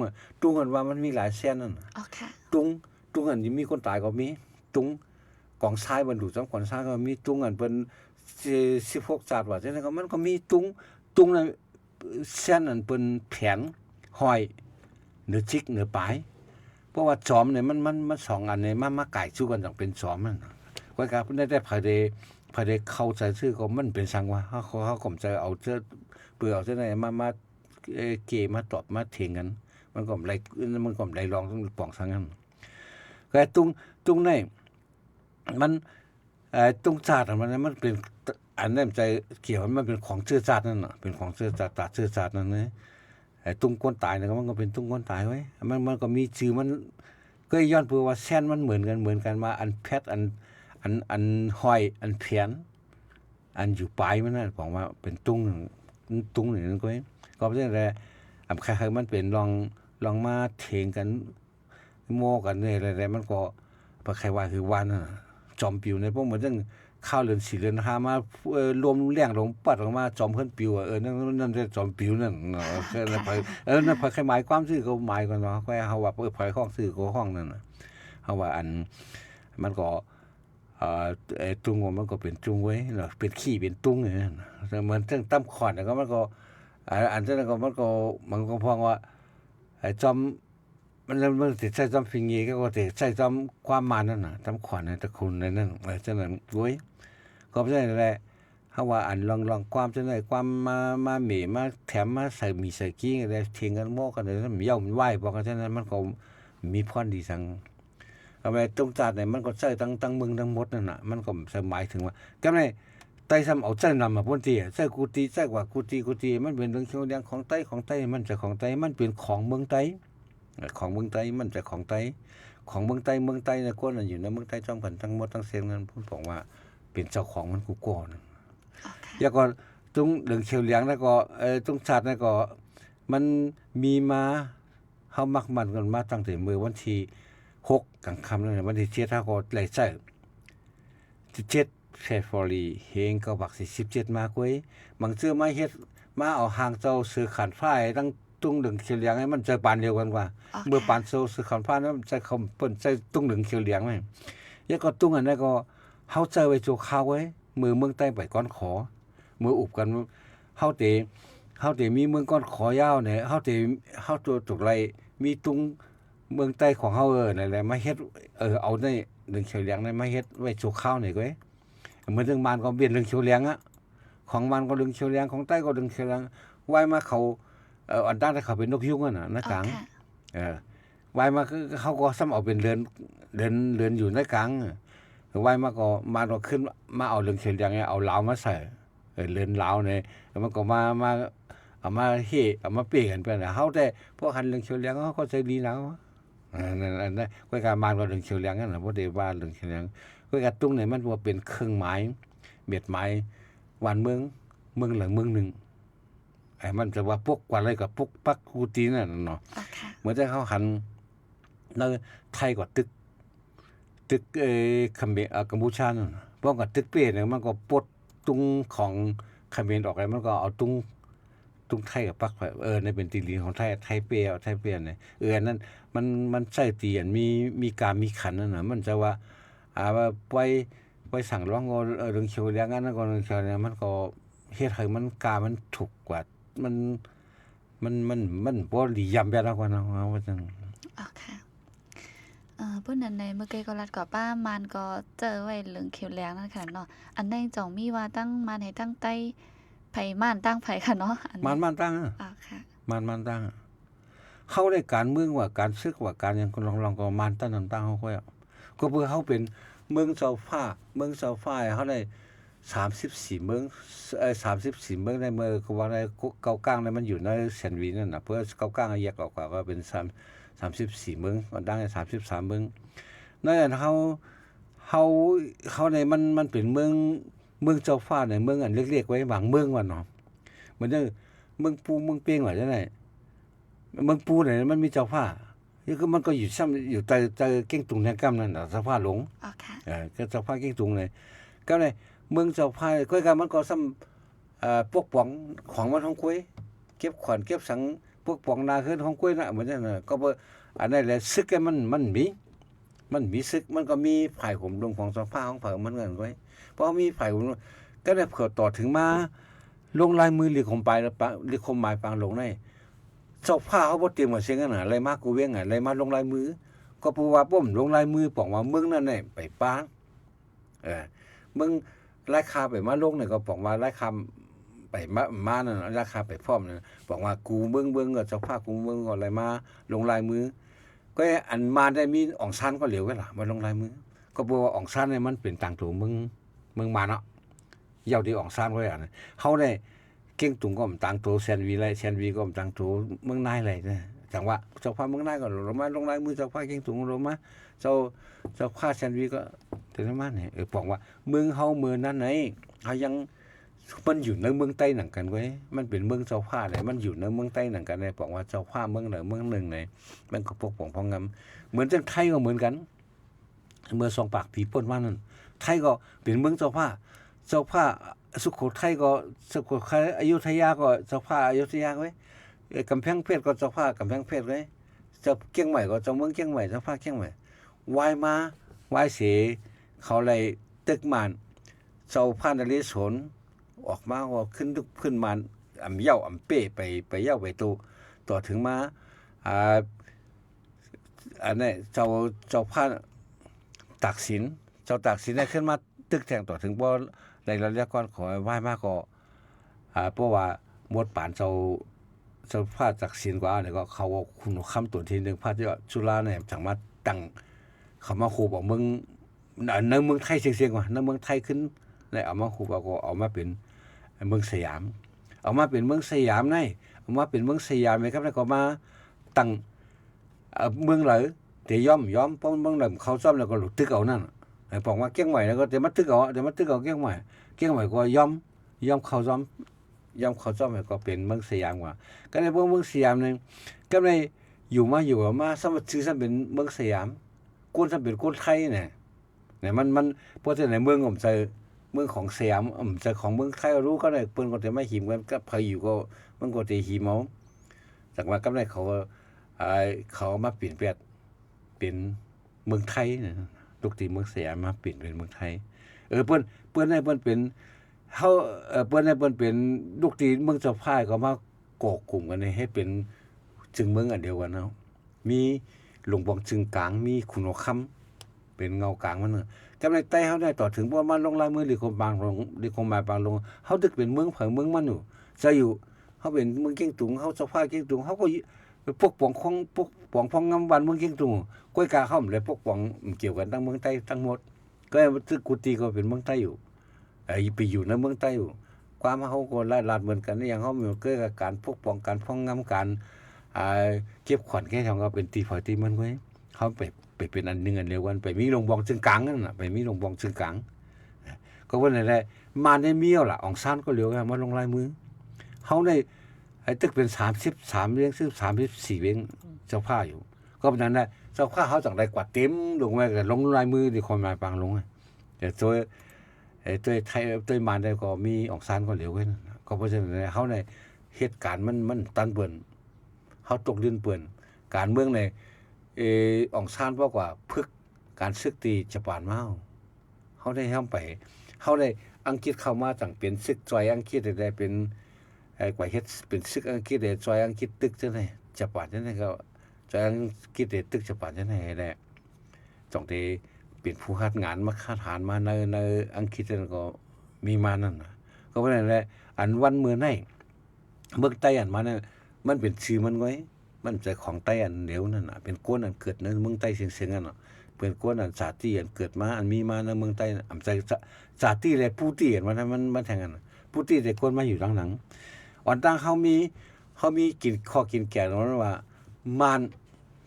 กันว่ามันมีหลายแสนนั่นอ๋อค่ะตุ้งอันนี้มีคนตายก็มีตุ้งกองทรายบรรดุจังกองทรายก็มีตุ้งอันเป็น16จาดว่าจังนั้นก็มันก็มีตุ้งน่ะเส้นอันเป็นแผนห้อยเหนือจิกเหนือปลายเพราะว่าจอมเนี่ยมันสองอันเนี่ยมาไก่สู้กันจังเป็นจอมนั่นก็ครับได้ภายในเข้าใจชื่อก็มันเป็นสังว่าเขาก็จะเอาเสื้อเปลือกเอาเสื้อไหนมาเกมาตอบมาเถียงกันมันก็ไหลรองต้องป่องสังนั้นก็ตุ้งในมันตุ้งจาดมันเป็นอันนั้นใจเกี่ยวมันเป็นของเชื้อชาตินั่นน่ะเป็นของเชื้อชาติตาเชื้อชาตินั่นนะตุ้งก้นตายเนี่ยมันก็เป็นตุ้งก้นตายไว้มันก็มีชื่อมันก็ย้อนเพื่อว่าแซนมันเหมือนกันมาอันแพทอันห้อยอันเพียนอันอยู่ปลายมันน่ะบอกว่าเป็นตุ้งนี่นั่นก็เพราะฉะนั้นแหละใครๆมันเป็นลองมาเถียงกันโม้กันเนี่ยอะไรมันก็ใครว่าคือวันน่ะจอมปิวในพวกมันจังข้าวเรือน4เรือน5มารวมแรงลงปัดออกมาจอมเพิ่นปิวนั่นจอมปิวนั่นเนาะนั่นไปนั่นใครหมายความซื่อก็หมายกันเนาะค่อยเฮาว่าไผห้องซื่อก็ห้องนั่นน่ะเฮาว่าอันมันก็ตุงมันก็เป็นจุงไว้เนาะเป็นขี้เป็นตุงอย่างนั้นเหมือนจังตํขอดก็มันก็อันนั้นก็มันก็พองว่าจอมมันสิใช้จอมฟิงเงก็สิใช้จอมความมานั่นน่ะตํขอดในตระกูลในนั้นฉะนั้นโว้ยก็เพราะฉะนั้นแหละเฮาว่าอันลองความจังได๋ความมาเมมาแถมมาใส่มีใส่กี้อะไรเถียงกันโม้กันเลยมันเย้ามันไหว้บอกกันฉะนั้นมันก็มีพรดีสัง ทำไมตรงจาดเนี่ยมันก็ใช้ตั้งเมืองทั้งหมดนั่นน่ะมันก็หมายถึงว่าก็ไม่ไต้ซ้ำเอาใจนำมาพ้นที่ใช้กูตีใช้กว่ากูตีมันเป็นเรื่องเขียวเลี้ยงของไต้มันจะของไต้มันเป็นของเมืองไต้ของเมืองไต้มันจะของไต้ของเมืองไต้เนี่ยก้นอยู่ในเมืองไต้จอมผันทั้งหมดทั้งเสียงนั้นพูดบอกว่าเป็นเจ้าของมันกูก่อนแล้วก็ตรงเรื่องเขียวเลี้ยงแล้วก็ตรงชาติแล้วก็มันมีมาเฮามักมันกันมาตั้งแต่เมื่อวันที่6กลางค่ำนั่นวันที่7ถ้าก็ไหลใส่17 February เฮงก็บักสิ17มาก้อยบางเชื่อมาเฮ็ดมาเอาหางเจ้าซื้อขันฝ้ายตั้งตุ้งดึงเขียวเหลียงให้มันเจอปานเดียวกันกว่าเมื่อปานโซซื้อขันฝ้ายนั้นใช้คำเปิ้นใช้ตุ้งดึงเขียวเหลียงไว้แล้วก็ตุ้งอันนั้นก็เฮาเจอไว้โจข้าวไว้มือเมืองใต้ไปก้อนขอมืออุบกันเฮาเตมีเมืองก้อนขอยาวเนี่ยเฮาตัวจุกไรมีตุ้งเมืองใต้ของเฮานั่นแหละมาเฮ็ดเอาในดึงเขียวเหลียงนั้นมาเฮ็ดไว้โจข้าวนี่ก้อยเหมือนเรื่องมานก็เปลี่ยนเรื่องเขียวเหลียงอ่ะของมันก็ดึงเขียวเหลียงของใต้ก็ดึงเขียวเหลียงไว้มาเขาอันด้านที่เขาเป็นนกยุงน่ะหน้ากลางไว้มาเขาก็ซ้ำเอาเป็นเรือนอยู่หน้ากลางไว้มาก็ขึ้นมาเอาเรื่องเขียวเหลียงเนี่ยเอาเหลามาใส่เรือนเหลาเนี่ยมันก็มาเอามาเอามาเปลี่ยนไปน่ะเฮาแต่พวกหันเรื่องเขียวเหลียงเขาก็ใจดีแล้วนั่นก็การมานก็เรื่องเขียวเหลียงนั่นน่ะบ่ได้ว่าเรื่องเขียวเหลียงก็การตุ้งเนี่ยมันว่าเป็นเครื่องหมายเบ็ดหมายวันเมืองหลังเมืองนึงมันจะว่าพวกกว่าอะไรกับพวกปักกูตีนั่นเนาะเหมือนจะเขาหันในไทยก็ตึกเขมรกัมพูชานั่นเพราะกับตึกเป้เนี่ยมันก็ปลดตุงของเขมรออกไปมันก็เอาตุงไทยกับปักไปในเป็นตีลีของไทยเป้เอาไทยเป้เนี่ยนั้นมันใส่ตีอันมีการมีขันนั่นน่ะมันจะว่าว่าไปสั่งร้องเรื่องเขียวเลี้ยงนั้นก็เรื่องเขียวเนี่ยมันก็เฮ็ดให้มันกามันถูกกว่ามันบ่ดียำแบบนั้นกว่าเนาะว่าจังค่ะเพิ่นนั่นในเมื่อกี้ก็รัดกับป้ามันก็เจอไว้เหลืองเขียวแหลงนั่นค่ะเนาะอันในจ่องมีว่าตั้งมันให้ตั้งใต้ไผม่านตั้งไผค่ะเนาะมันตั้งค่ะมันตั้งเข้าได้การเมืองว่าการศึกว่าการหยังก็ลองก็มันตั้งเฮาก็เพื่อเฮาเป็นเมืองเจ้าฟ้าเฮาได้34เมือง34เมืองในเมืองก็ว่าในเกากลางนั้นมันอยู่ในแซนวีนั่นน่ะเพื่อเกากลางแยกออกก็เป็น34เมืองก็ดังใน33เมืองนั่นเฮาในมันเป็นเมืองเจ้าฟ้าในเมืองอันเล็กๆไว้บางเมืองว่าเนาะเหมือนเมืองปูเมืองเปียงว่าจังได๋เมืองปูเนี่ยมันมีเจ้าฟ้าคือมันก็อยู่ใต้เก้งตุงแทงกำนั่นน่ะเจ้าฟ้าหลงก็เจ้าฟ้าเก้งตุงเลยก็ในเมืองเจ้าพายก้อยกันมันก็ซ้ำพวกป๋องของมันของกุ้ยเก็บขวัญเก็บสังพวกป๋องนาขึ้นของกุ้ยน่ะเหมือนนั้นน่ะก็อันนั้นแหละซึกกันมันมีซึกมันก็มีฝ่ายห่มลงของสภาของฝ่ายมันกันก้อยเพราะมีฝ่ายห่มก็ได้เผื่อต่อถึงมาลงลายมือหรือคมปลายแล้วหรือคมหมายปางลงในเจ้าผ้าเขาบ่เตรียมมาเสียงกันน่ะอะไรมากูเวียงอะไรมาลงลายมือก็ปูว่าป้อมลงลายมือป๋องว่าเมืองนั่นน่ะไปปางมึงราคาไปมาลงเนี่ยก็บอกว่าราคาไปมานั่นราคาไปพร้อมนั่นบอกว่ากูเบิ่งก็เจ้าภาพกูเบิ่งก็อะไรมาลงลายมือก็อันมาได้มีอ่องซันก็เหลียวกันล่ะมาลงลายมือก็บอกว่าอ่องซันเนี่ยมันเป็นต่างตัวมึงมาเนาะยาวที่อ่องซันไว้อ่ะเฮาได้เก่งตุงก็ต่างตัวแซนวีก็ต่างตัวเมืองนายเลยนะจังว่าเจ้าภาพเมืองนายก็ลงมาลงลายมือเจ้าภาพเก่งตุงลงมาเจ้าภาพแซนวีก็แต่ละมาเนี่ยบอกว่าเมืองเฮาเมืองนั้นไหนเฮายังมันอยู่ในเมืองใต้หนังกันไว้มันเป็นเมืองเจ้าผ้าเลยมันอยู่ในเมืองใต้หนังกันเลยบอกว่าเจ้าผ้าเมืองไหนเมืองหนึ่งไหนมันก็ปกป้องพองงามเหมือนจังไทยก็เหมือนกันเมื่อ2 ปากผีป่นว่านั่นไทยก็เป็นเมืองเจ้าผ้าสุโขทัยก็สุโขทัยอยุธยาก็เจ้าผ้าอยุธยาไว้กำแพงเพชรก็เจ้าผ้ากำแพงเพชรไว้เจ้าเชียงใหม่ก็เจ้าเมืองเชียงใหม่เจ้าผ้าเชียงใหม่วายเสเขาเลยตึกมันเจ้าพานนเรศวรออกมาว่าขึ้นมาอำเย้าอำเป้ไปเย้าไปตูต่อถึงมาอันนี้เจ้าพานตากสินได้ขึ้นมาตึกแทงต่อถึงบ่ในระยะก่อนขอไหว้มาก็เพราะว่าหมดป่านเจ้าพาตากสินกว่าเนี่ยก็เขาคุณคำตัวทีนึงพาที่จุฬาเนี่ยจังมาตั้ง เขามาคูบเอาเมืองในเมืองไทยเสียงๆว่าในเมืองไทยขึ้นแล้วเอามาคูบเอาก็เอามาเป็นเมืองสยามเอามาเป็นเมืองสยามในเอามาเป็นเมืองสยามนะครับแล้วก็มาตั้งเมืองเหลอแต่ย้อมป้องเมืองเหลอเขาซ่อมแล้วก็หลุดตึกเอานั่นบอกว่าเกี้ยงใหม่แล้วก็เดี๋ยวมาตึกเอาเกี้ยงใหม่ก็ย้อมเขาซ่อมแล้วก็เป็นเมืองสยามกว่าก็ในเมืองสยามนึงก็ในอยู่มาสมัครชื่อเป็นเมืองสยามก้นเป็นก้นไทยเนี่ยมันเพราะฉะนั้นในเมืองผมใส่เมืองของสยามผมใส่ของเมืองไทยรู้ก็ได้เปิ้นก็จะไม่หิมกันก็พออยู่ก็มันก็จะหิมเอาจากว่าก็ได้เขามาเปลี่ยนแปลงเป็นเมืองไทยนะลูกตีเมืองสยามมาเปลี่ยนเป็นเมืองไทยเปิ้นให้เปิ้นเป็นเฮาเปิ้นให้เปิ้นเป็นลูกตีเมืองเจ้าพายก็มาก่อกลุ่มกันให้เป็นจึงเมืองอันเดียวกันเนาะมีหลวงบองจึงกลางมีขุนหัวค่ำเป็นเงากลางมันกำในใต้เฮาได้ต่อถึงว่ามันลงลายมือหรือคมบางลงหรือคมหมายบางลงเฮาตึกเป็นเมืองเผยเมืองมันอยู่จะอยู่เฮาเป็นเมืองเกียงตุงเฮาเจ้าพายเกียงตุงเฮาก็พวกปองพองงำวันเมืองเกียงตุงก้อยกาเฮาเลยพวกปองเกี่ยวกันทั้งเมืองใต้ทั้งหมดก็ตึกกุฏิก็เป็นเมืองใต้อยู่ไปอยู่ในเมืองใต้อยู่ความเฮาก็ลาดเหมือนกันอย่างเฮามีเกิดกับการพวกปองการพองงำการเก็บขวัญแค่ทางก็เป็นตีฝอยตีมันไว้เขาไปเป็นอันหนึ่งอันเดียวกันไปมีหลวงบองจึงกลางนั่นน่ะไปมีหลวงบองจึงกลางก็ว่าอะไรมาในเมียวล่ะอองซานก็เหลียวกันมาลงลายมือเขาได้ตึกเป็น33เลี้ยงซึ่ง34เลี้ยงเจ้าผ้าอยู่ก็เป็นนั้นแหละเจ้าผ้าเขาจังได้กว่าเต็มลงไว้กับลงลายมือที่คนมาปางลงแต่ตัวไทยตัวมาได้ก็มีอองซานก็เหลียวกันก็เพราะฉะนั้นเขาในเหตุการณ์มันตันเปื่อนเขาตกดินเปื่อนการเมืองในอองซานเพราะว่าพึกการซึกตีญี่ปุ่นมาเขาได้ห้ามไปเขาได้อังกฤษเข้ามาจังเป็นซึกจอยอังกฤษได้เป็นกว่าเฮ็ดเป็นซึกอังกฤษได้จอยอังกฤษตึกจังได๋ญี่ปุ่นจังได๋ก็จอยอังกฤษได้ตึกญี่ปุ่นจังได๋แหละจังได้เป็นผู้ฮัดงานมาคาฐานมาในอังกฤษก็มีมานั่นน่ะก็เพราะนั้นแหละอันวันมื้อไหนเมืองใต้อันมาเนี่ยมันเป็นชื่อมันไว้มันใจของใต้อันเดียวนั่นน่ะเป็นก้นอันเกิดในเมืองใต้เสียงๆนั่นน่ะเป็นก้นอันสาติอันเกิดมาอันมีมาในเมืองใต้อำใจสาติและผู้ติอันมันแทงกันผู้ติแต่คนมาอยู่หลังๆอ่อนตั้งเขามีกินข้อกินแก่นั้นว่ามาน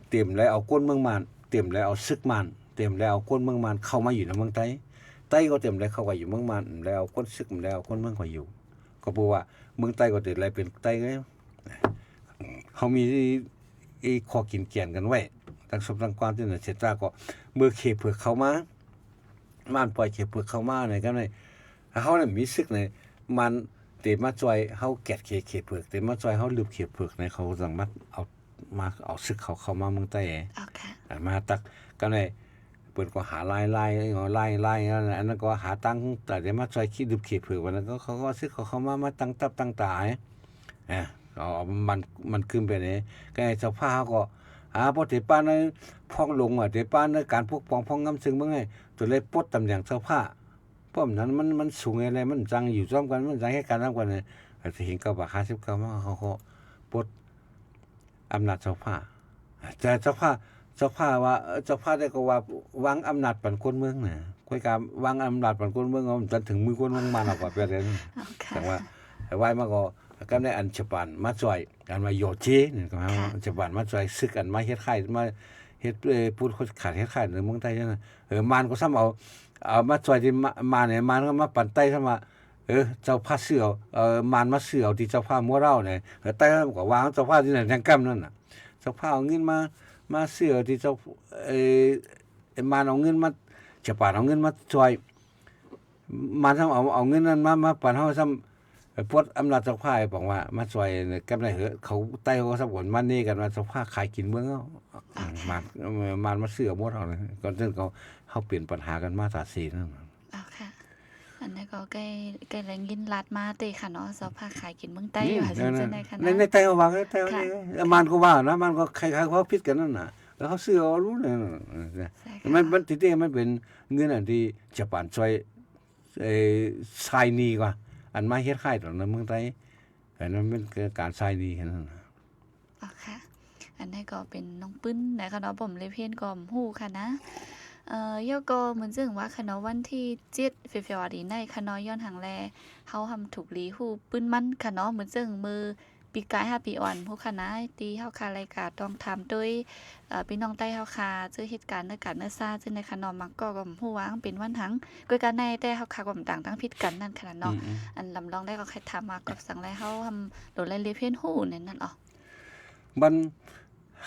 เต็มแล้วเอาก้นเมืองมานเต็มแล้วเอาซึกมานเต็มแล้วเอาก้นเมืองมานเข้ามาอยู่ในเมืองใต้ก็เต็มแล้วเข้าไปอยู่เมืองมานแล้วก้นซึกแล้วก้นเมืองก็อยู่ก็เพราะว่าเมืองใต้ก็เต็มแล้วเป็นใต้แล้วเขามีข้อกินแก่นกันไว้ตั้งสมตั้งความที่นั่นเสร็จแล้วก็เมื่อเขเผือกเข้ามามันปล่อยเขเผือกเข้ามาเนี่ยก็เลยเขาเนี่ยมีซึกเนี่ยมันเตมาจอยเขาแกะเขเผือกเตมาจอยเขาลืบเขเผือกในเขาสามารถเอาซึกเขาเข้ามาเมืองใต้มาตักก็เลยเปิดก็หาไล่อันนั้นก็หาตั้งแต่เดี๋ยวมาจอยคิดลืบเขเผือกวันนั้นก็เขาก็ซึกเขาเข้ามาตั้งตับตั้งตายมันขึ้นไปเนี่ยก็เจ้าผ้าก็พอเตป้าในพ้องลงเตป้าในการพวกปองพ้องงำซึ่งเมื่อไงตัวเลยปดตำแหน่งเจ้าผ้าเพราะนั้นมันสูงอะไรมันจังอยู่ร่วมกันมันจังให้การร่วมกันเนี่ยจะเห็น9 บาท 59มาเขาปดอำนาจเจ้าผ้าแต่เจ้าผ้าว่าเจ้าผ้าได้ก็ว่าวางอำนาจปันคนเมืองน่ะค่อยการวางอำนาจปันคนเมืองจนถึงมือคนเมืองมาหนักกว่าไปเลยแต่ว่าไว้มาก็ก็ได้อันฉบันมาจ่อยอันมาโยเจนี่ก็ฉบันมาจ่อยซึกอันมาเฮ็ดไข่มาเฮ็ดพูดคนขาดเฮ็ดไข่ในเมืองใต้นั่นน่ะมันก็ซ้ำเอามาจ่อยที่มาเนี่ยมันก็มาปั่นใต้ซ้ำว่าเจ้าผ้าเสือมันมาเสือเอาที่เจ้าผ้ามัวเราเนี่ยใต้ก็วางเจ้าผ้าที่นั่นแทงกำนั่นน่ะเจ้าผ้าเอาเงินมาเสือที่เจ้ามันเอาเงินมาฉบันเอาเงินมาจ่อยมันซ้ำเอาเงินนั้นมาปั่นเฮาซ้ำพวกอำนาจเจ้าผ้าบอกว่ามาซอยกับได้เหอะเขาใต้เขาสับผลมานี่กันว่าเจ้าผ้าขายกินเมืองมาเสือหมดเอาเลยก่อนซึ่งเขาเปลี่ยนปัญหากันมาตาสีนั่นค่ะอันนี้ก็ใกล้แรงยินลัดมาเตะค่ะเนาะเจ้าผ้าขายกินเมืองใต้ว่าจังซั่นได้ค่ะในใต้เขาว่าใต้มันก็ว่านะมันก็ใครๆเขาผิดกันนั่นน่ะแล้วเขาเสือรู้เลยมันที่มันเป็นเงินอันที่ญี่ปุ่นช่วยชายนีกว่าอันมาเฮ็ดไข่ตรงนั้นเมืองไทยอันนั้นเป็นการใช้ดีแค่นั้นค่ะอันนี้ก็เป็นน้องปึ้นนะคะเนาะผมเลยเพี้ยนก็ฮู้ค่ะนะ ยอก็เหมือนซึ่งว่าคณะวันที่7เฟบรุรีในคณะย้อนหังแลเฮาทำถูกลีฮู้ปื้นมันคณะเหมือนซึ่งมือปีกาย5ปีอ่อนผู้คณะที่เฮาคารายการต้องทำโดยพี่น้องใต้เฮาคาเจอเหตุการณ์ในการเนื้อซาซึ่งในคณะมักก็ฮู้ว่าเป็นวันหังกวยกันในแต่เฮาคาก็ต่างทั้งผิดกันนั่นขนาดเนาะอันลำลองได้ก็ใครทำมากับสังไรเฮาทำโดนไล่เลียเพี้ยนฮู้นั่นอ๋อมัน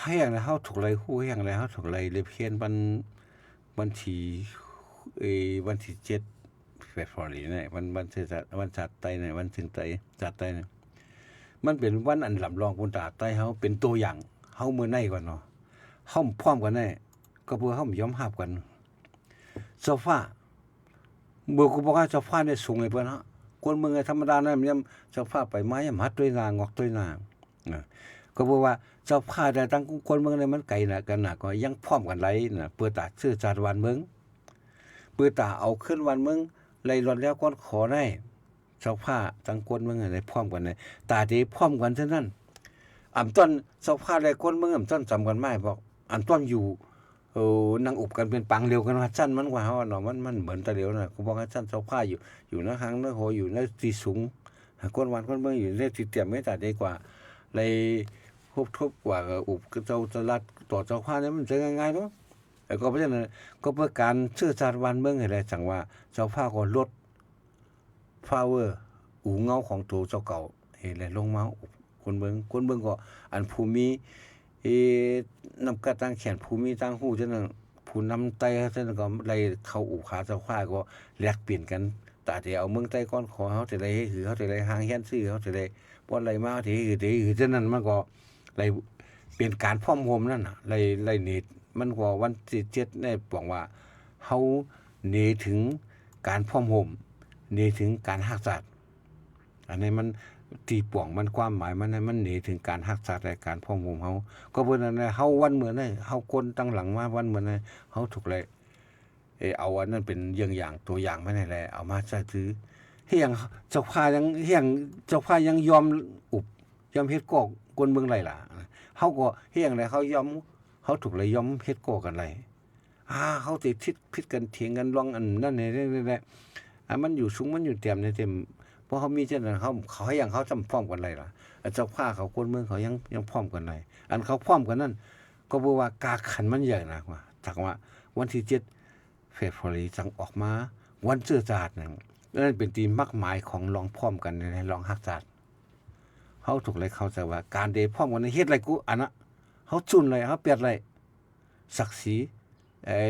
ให้อย่างไรเฮาถูกไล่ฮู้ให้อย่างไรเฮาถูกไล่เลียเพี้ยนวันที่วันที่7เฟบรุรีเนี่ยวันชาติไต้เนี่ยวันถึงไต้ชาติไต้เนี่ยมันเป็นวันอันลำลองบนตาใต้เฮาเป็นตัวอย่างเฮามื้อในก่อนเนาะเฮาพร้อมกันแน่ก็เพื่อเฮายอมรับกันโซฟาบ่กูบอกว่าโซฟาเนี่ยสูงไอ้เพิ่นเฮาคนเมืองธรรมดานั้นมันโซฟาไปไม้หัดด้วยนางอกด้วยนางก็บอกว่าโซฟาได้ตั้งคนเมืองเนี่ยมันไกลน่ะกันน่ะก็ยังพร้อมกันไหลน่ะเปิดตาชื่อจาดวันเมืองเปิดตาเอาขึ้นวันเมืองไล่รอดแล้วก็ขอได้เจ้าผ้าทั้งคนเมืองอะไรพร้อมกันเลยตาดีพร้อมกันเท่านั้นอ่ำต้นเจ้าผ้าอะไรคนเมืองอ่ำต้นจำกันไม่บอกอ่ำต้นอยู่นั่งอุบกันเป็นปังเร็วกันว่าชั้นมันกว่าเฮาเนาะมันเหมือนตะเร็วน่ะกูบอกว่าชั้นเจ้าผ้าอยู่นะครั้งนะโหอยู่ในที่สูงคนวันคนเมืองอยู่ในที่เตรียมไม่ตาดีกว่าเลยทุบกว่าอุบเจ้าจะรัดต่อเจ้าผ้าเนี่ยมันจะง่ายๆเนาะแต่ก็เพราะฉะนั้นก็เพื่อการเชื่อชาติวันเมืองอะไรจังว่าเจ้าผ้าก็ลดpower อู่เงาของตัวเจ้าเก่าเห็นแล้วลงมาคนเบิ่งก็อันภูมินำกระตั้งแขนภูมิตั้งหูจังนั้นผู้นำไต้จังนั้นก็ไล่เข้าอู่ขาเจ้าข้าก็แลกเปลี่ยนกันตาที่เอาเมืองไต้ก่อนขอเฮาจะได้คือเฮาจะได้หางเฮียนซื้อเฮาจะได้บ่ไล่มาที่คือจังนั้นมันก็ไล่เป็นการพร้อมโฮมนั่นน่ะไล่นี่มันก็วันที่7ได้บอกว่าเฮาหนีถึงการพร้อมโฮมหนีถึงการรักษาอันนี้มันตีป่วงมันความหมายมันหนีถึงการรักษาและการพ่อมุมเฮาก็เพิ่นนั่นแหละเฮาวันเหมือนได้เฮาคนตั้งหลังมาวันเหมือนได้เฮาถูกเลยเอาอันนั้นเป็นอย่างตัวอย่างมาได้แหละเอามาใช้ถือเฮียงเจ้าพายังเฮียงเจ้าพายังยอมยอมเฮ็ดกอกคนเมืองไรล่ะเฮาก็เฮียงได้เฮายอมเฮาถูกเลยยอมเฮ็ดกอกกันไรเฮาสิผิดกันเถียงกันลองอันนั้นนี่มันอยู่สูงมันอยู่เต็มในเต็มเพราะเขามีเช่นนั้นเขาให้อย่างเขาจำพร้อมกันเลยล่ะเจ้าผ้าเขาคนเมืองเขายังพร้อมกันเลยอันเขาพร้อมกันนั่นก็บอกว่ากาขันมันใหญ่นะว่าจากว่าวันที่7เฟบรุรีจังออกมาวันเสื้อจาดนั่นเป็นตีมักหมายของลองพร้อมกันในลองฮักจาดเขาถูกเลยเข้าใจว่าการเดพร้อมกันในเฮ็ดอะไรกูอันน่ะเขาจุนเลยเขาเปลี่ยนอะไรศักดิ์ศรี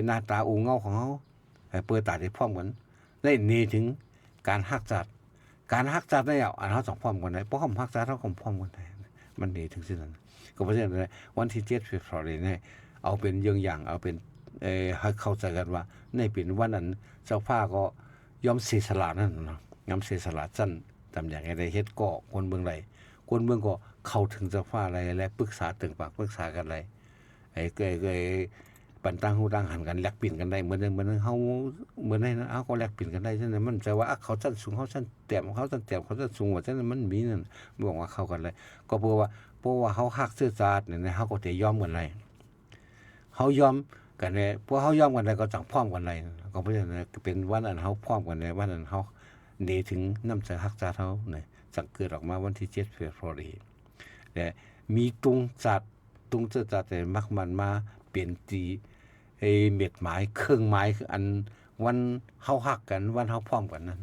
หน้าตาอู่เงาของเขาเปิดตาได้พร้อมกันได้หนีถึงการฮักจัดได้อันเขาสองพร้อมกันได้เพราะเขาฮักจัดเขาพร้อมกันได้มันหนีถึงสิ่งนั้นก็เพราะฉะนั้นวันที่7เฟบรุรีเนี่ยเอาเป็นอย่างเอาเป็นให้เข้าใจกันว่าในเป็นวันนั้นเจ้าผ้าก็ยอมเสียสละนั่นเนาะยอมเสียสละจั่นตำอย่างไรเฮ็ดก็คนเมืองไรคนเมืองก็เข้าถึงเจ้าผ้าอะไรและปรึกษาตึงปากปรึกษากันอะไรปันตั้งหูตั้งหันกันแลกเปลี่ยนกันได้เหมือนเฮาเหมือนให้เอาก็แลกเปลี่ยนกันได้ฉะนั้นมันจะว่าเขาชั้นสูงเขาชั้นแต้มเขาชั้นสูงว่าฉะนั้นมันมีนั่นบอกว่าเข้ากันเลยก็เพราะว่าเขาฮักซื่อสัตย์เนี่ยเฮาก็สิยอมกันเลยเฮายอมกันเนี่ยพวกเฮายอมกันได้ก็จังพร้อมกันเลยก็เพราะฉะนั้นเป็นวันอันเฮาพร้อมกันในวันนั้นเฮาหนีถึงน้ำใจฮักษาเฮาเนี่ยจังเกิดออกมาวันที่7เฟบรุรีแต่มีตุงจัดแต่มักมันมาเปลี่ยนตีเม็ดหมายเครื่องหมายคืออันวันเฮาฮักกันวันเฮาพร้อมกันนั้น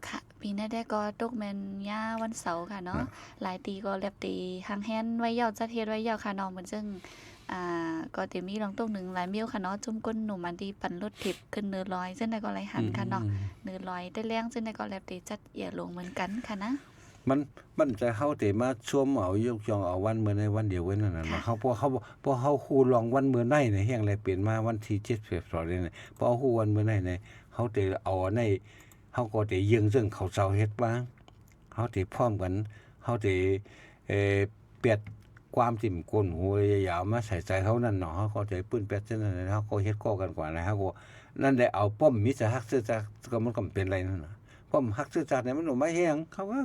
ค่ะปีหน้าได้ก็ตกแม่นย่าวันเสาร์ค่ะเนาะหลายตีก็แลบตีหางแฮนไว้ยาวจัดเฮ็ดไว้ยาวค่ะเนาะเหมือนซึ่งก็จะมีลองตกหนึ่งหลายมิ้วค่ะเนาะจุ่มก้นหนุ่มอันที่ปั่นรถทิพย์ขึ้นเนื้อลอยซึ่งได้ก็ไหลหันค่ะเนาะเนื้อลอยได้แรงซึ่งได้ก็แลบตีจัดเอียลงเหมือนกันค่ะนะมันจะเฮาแต่มาชมเอายกย่องเอาวันมื้อในวันเดียวไว้นั่นน่ะเฮาพอเฮาฮู้ลองวันมื้อในเนี่ยแฮงเลยเปลี่ยนมาวันที่7เฟบรุรีเนี่ยพอฮู้วันมื้อในเนี่ยเฮาแต่เอาในเฮาก็ได้ยึงซึ่งเขาเจ้าเฮ็ดบ้างเฮาได้พร้อมกันเฮาได้เปียดความจิ้มก้นหูยาวมาใส่ใจเฮานั่นเนาะเฮาก็ได้ปื้นเปียดจังนั้นเฮาก็เฮ็ดก่อกันกว่านะเฮาก็นั่นได้เอาป้อมมิจะฮักซื่อจักก็มันก็เป็นไรนั่นน่ะป้อมฮักซื่อจักเนี่ยมันบ่มาแฮงเขาก็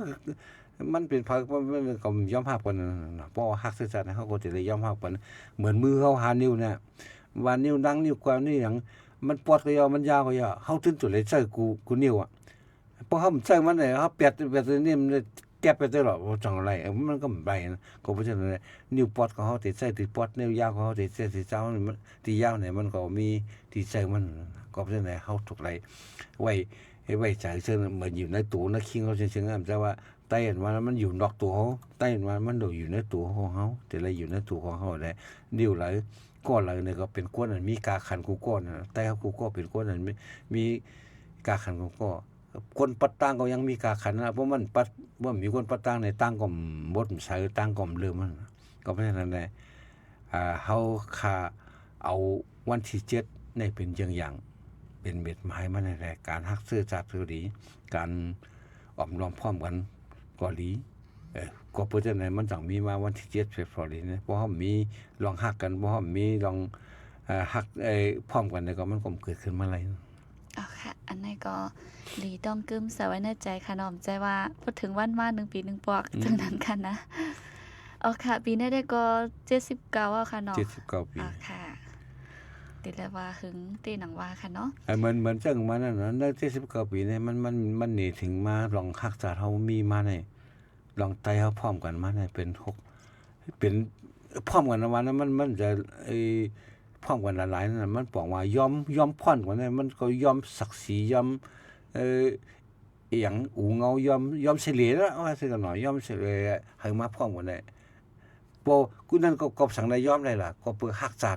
มันเป็นพรรคมันก็ยอมรับกันน่ะเพราะว่าฮักซื่อสัตย์เขาก็สิได้ยอมรับกันเหมือนมือเขาหานิ้วเนี่ยว่านิ้วดังนิ้วกว่านิ้วหยังมันปวดก็ยาวมันยาวก็ยาวเฮาถึงจุดเลยใช้กูนิ้วอ่ะเพราะเฮาใช้มันได้เฮาเปียดนี่มันแก้ไปตลอดบ่จังไรมันก็บ่นะก็เพราะฉะนั้นนิ้วปอดของเฮาที่ใช้ที่ปอดนิ้วยาวของเฮาที่ใช้ที่เจ้ามันที่ยาวเนี่ยมันก็มีที่ใช้มันก็เพราะฉะนั้นเฮาทุกไรไว้ใจซึ่งเหมือนอยู่ในตู้ในคิงเขาเชิงๆแต่ว่าไต้ว่ามันอยู่นอกตัวเขาไต้ว่ามันอยู่ในตัวของเขาแต่ละอยู่ในตัวของเขาได้นิ้วไหลก้อนไหลเนี่ยก็เป็นก้อนนั้นมีกาขันกูก้อนไต้เขากูก็เป็นก้อนนั้นมีกาขันกูก็คนปัดตั้งก็ยังมีกาขันนะเพราะมันปัดว่ามีคนปัดตั้งในตั้งก็บดใส่ตั้งก็ลืมมันก็เพราะฉะนั้นแหละเฮาค่าเอาวันที่7ในเป็นอย่างเป็นเม็ดหมายมาในแหละการฮักซื่อสัตย์ซื่อดีการออมรอมพร้อมกันก็ดีก็เพราะฉะนั้นมันต้องมีมาวันที่7เฟบรุารีนะเพราะเฮามีลองฮักกันเพราะเฮามีลองฮักพร้อมกันเนี่ยก็มันก็เกิดขึ้นมาเลยอ๋อค่ะอันนี้ก็ดีต้องกึมสไว้ในใจค่ะน้อมใจว่าพูดถึงวันมา1ปี1ปอกจังนั้นค่ะนะอ๋อค่ะปีนี้ได้ก็79อ่ะค่ะน้อง79ปีอ๋อค่ะติแล้วว่าหึงตีหนังว่าค่ะเนาะเหมือนจังมานั่นน่ะใน79ปีเนี่ยมันหนีถึงมาลองฮักษาเฮามีมาในลองไต่เฮาพร้อมกันมาในเป็นเป็นพร้อมกันว่านั้นมันจะพร้อมกันหลายๆนั่นมันบอกว่ายอมพร้อมกันเนี่ยมันก็ยอมศักดิ์ศรียอมอีหยังอูเงายอมเฉลี่ยแล้วว่าซั่นก็หน่อยยอมเฉลี่ยให้มาพร้อมกันได้บ่กูนั่นก็สังได้ยอมได้ล่ะก็เพื่อฮักษา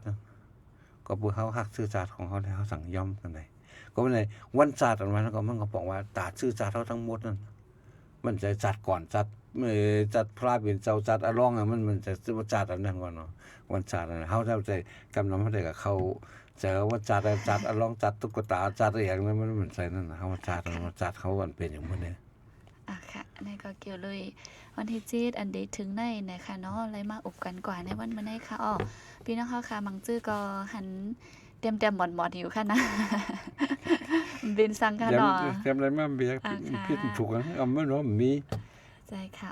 ก็เพื่อเขาฮักซื่อสัตย์ของเขาได้เขาสั่งยอมกันได้ก็ว่าในวันศาสตร์อันนั้นก็มันก็บอกว่าตาซื่อสัตย์เขาทั้งหมดนั่นมันจะจัดก่อนจัดพระเป็นเจ้าจัดอรองมันจะจัดอันนั้นก่อนเนาะวันศาสตร์นั้นเฮาถ้าใจกำนำเฮาได้ก็เขาเจอว่าจัดอรองจัดตุ๊กตาจัดอะไรอย่างนั้นมันใส่นั่นน่ะเฮาจัดเขามันเป็นอย่างมื้อนี้ค่ะอันนี้ก็เกี่ยวเลยวันที่7อันเดถึงในนะคะเนาะอะไรมาอุบกันกว่าในวันมื้อนี้ค่ะอ้อพี่น้องเฮาค่ะมังจื้อก็หันเต็มๆหมดๆอยู่ค่ะนะบินสั่งค่ะเนาะเต็มอะไรมาเบียผิดถูกกันมันเนาะมีใช่ค่ะ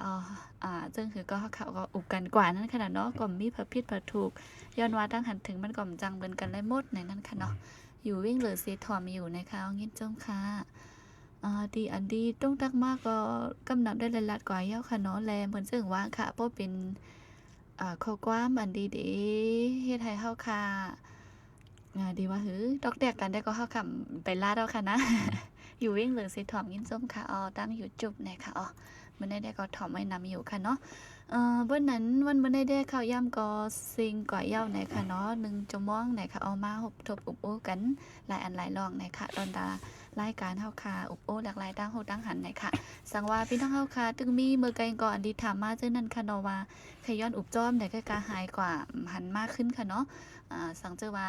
ซึ่งคือก็เขาก็อุบกันกว่านั้นขนาดเนาะก็มีผิดถูกย้อนว่าตั้งหันถึงมันก็จังเบิ่นกันได้หมดในนั้นค่ะเนาะอยู่วิ่งเหลือสิถอมอยู่นะคะเอางิ้นจ้งค่ะดีอันดีต้องตักมากก็กำหนดได้ละลัดกว่าเย้าค่ะเนาะแลเหมือนซึ่งว่าค่ะเพราะเป็นข้อความอันดีเฮ็ดให้เฮาค่ะดีว่าหือดอกแดกกันได้ก็เฮาคำไปลาดเอาค่ะนะอยู่วิ่งเหลือสิถอมงิ้นส้มค่ะตั้งอยู่จุบนะคะมันได้ก็ถอมไว้นำอยู่ค่ะเนาะวันนั้นวันได้เข้าย่ำก็ซิงก่อยเย้าไหนค่ะเนาะ1ชั่วโมงไหนค่ะเอามาหบทบอุบโอ้กันหลายอันหลายรองไหนค่ะตอนดารายการเฮาค่ะอุบโอ้หลากหลายตั้งโหตั้งหันไหนค่ะสังว่าพี่น้องเฮาค่ะตึงมีมือไกลก่อนอันดีถามมาเจ้านั้นค่ะเนาะว่าขย้อนอุบจ้อมไหนก็กาหายกว่าหันมากขึ้นค่ะเนาะสังเจอว่า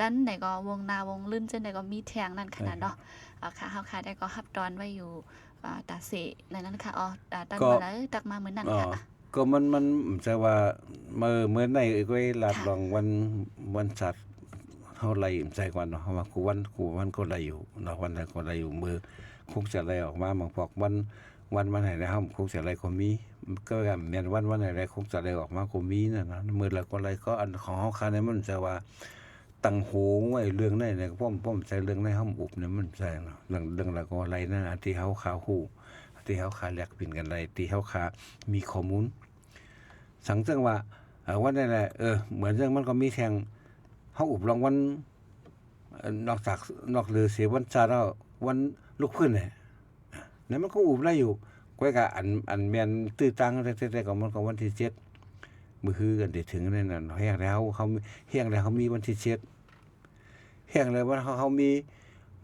ตั้นไหนก็วงนาวงลื่นเจ้าไหนก็มีแทงนั่นขนาดเนาะค่ะเฮาค่ะได้ก็ฮับตอนไว้อยู่ตาเสในนั้นค่ะตั้งมาแล้วตักมาเหมือนนั้นค่ะก็มันจะว่าเมื่อในไว้ลาดลองวันสัตว์เฮาไล่ใจก่อนเนาะว่ากูวันก็ไล่อยู่เนาะวันใดก็ไล่อยู่มือคงจะไล่ออกมาบางพวกวันไหนนะครับคงจะไล่ก็มีก็แม่นวันไหนคงจะไล่ออกมาก็มีนั่นนะมือละก็ไล่ก็อันของเฮาค่ะเนี่ยมันจะว่าตั้งโหงไว้เรื่องได้เนี่ยป้อมใจเรื่องในห้องอุบเนี่ยมันใช่เนาะเรื่องละก็อะไรนั่นที่เฮาข่าวฮู้ที่เฮาขาแลกเปลี่ยนกันอะไรที่เฮาขามีข้อมูลสังเกตว่าวันนั้นแหละเหมือนเรื่องมันก็มีแทงเฮาอุบรางวันนอกเรือเสียวันชาแล้ววันลุกขึ้นเนี่ยนั้นมันก็อุบได้อยู่ก้อยกะอันแม่นตื้อตังแต่ก็มันก็วันที่7มื้อคือกันได้ถึงนั่นน่ะแห้งแล้วเขามีวันที่7แห้งแล้วว่าเขามี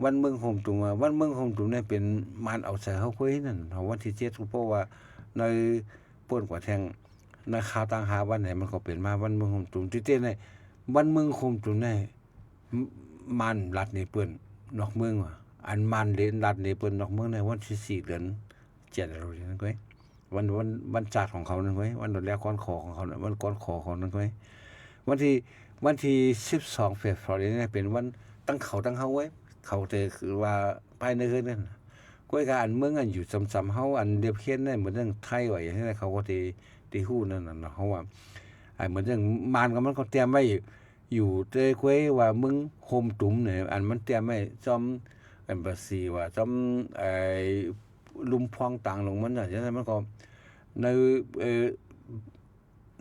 วันเมืองโฮมตุงวันเมืองโฮมตุงเนี่ยเป็นมานเอาใส่เฮาคุยนั่นวันที่7เพราะว่าในป่นกว่าแทงในข่าวต่างหาวันไหนมันก็เป็นมาวันเมืองโฮมตุงที่เนี่ยวันเมืองโฮมตุงเนี่ยมันรัดนี่เปิ้นนอกเมืองว่ะอันมันเล่นรัดนี่เปิ้นนอกเมืองในวันที่4เดือน7นั่นก้อยวันจัดของเขานั่นก้อยวันแรกก้อนขอของเขาน่ะวันก้อนขอของนั่นก้อยวันที่12เฟบรุารีเนี่ยเป็นวันตั้งเขาไว้เขาแต่คือว่าภายในคืนนั้น กวยกาอันเมืองอันอยู่ซ้ำๆเฮาอันเดียบเคียนได้เหมือนเรื่องไทยว่าอย่างนี้เขาก็ที่ฮู้นั่นน่ะเนาะเฮาว่าเหมือนเรื่องมานก็มันก็เตรียมไว้อยู่เต้กวยว่ามึงโฮมตุ่มเนี่ยอันมันเตรียมไว้ซ่อมอันบาซีว่าซ่อมลุมพองต่างลงมันน่ะฉะนั้นมันก็ใน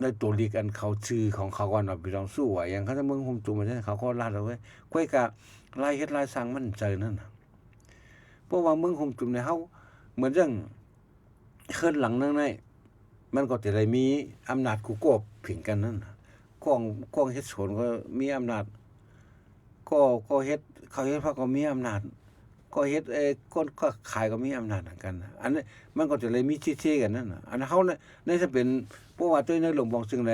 ในตัวลีกอันเขาชื่อของเขาก่อนว่าพี่น้องสู้ว่าอย่างเขาจะเมืองโฮมตุ่มฉะนั้นเขาก็ลาดเอาไว้กวยกะลายเฮ็ดลายสร้างมันใจนั่นน่ะเพราะว่าเมืองโฮมตุ่มเนี่ยเฮาเหมือนเรื่องขึ้นหลังนั่นไงมันก็จะได้มีอำนาจกูกบผิงกันนั่นกองเฮ็ดสวนก็มีอำนาจก็เฮ็ดเขาเฮ็ดพรรคก็มีอำนาจก็เฮ็ดคนก็ขายก็มีอำนาจเหมือนกันอันนี้มันก็จะเลยมีชี้ๆกันนั่นอันเฮาเนี่ยจะเป็นเพราะว่าตัวในหลวงบองซึ่งใน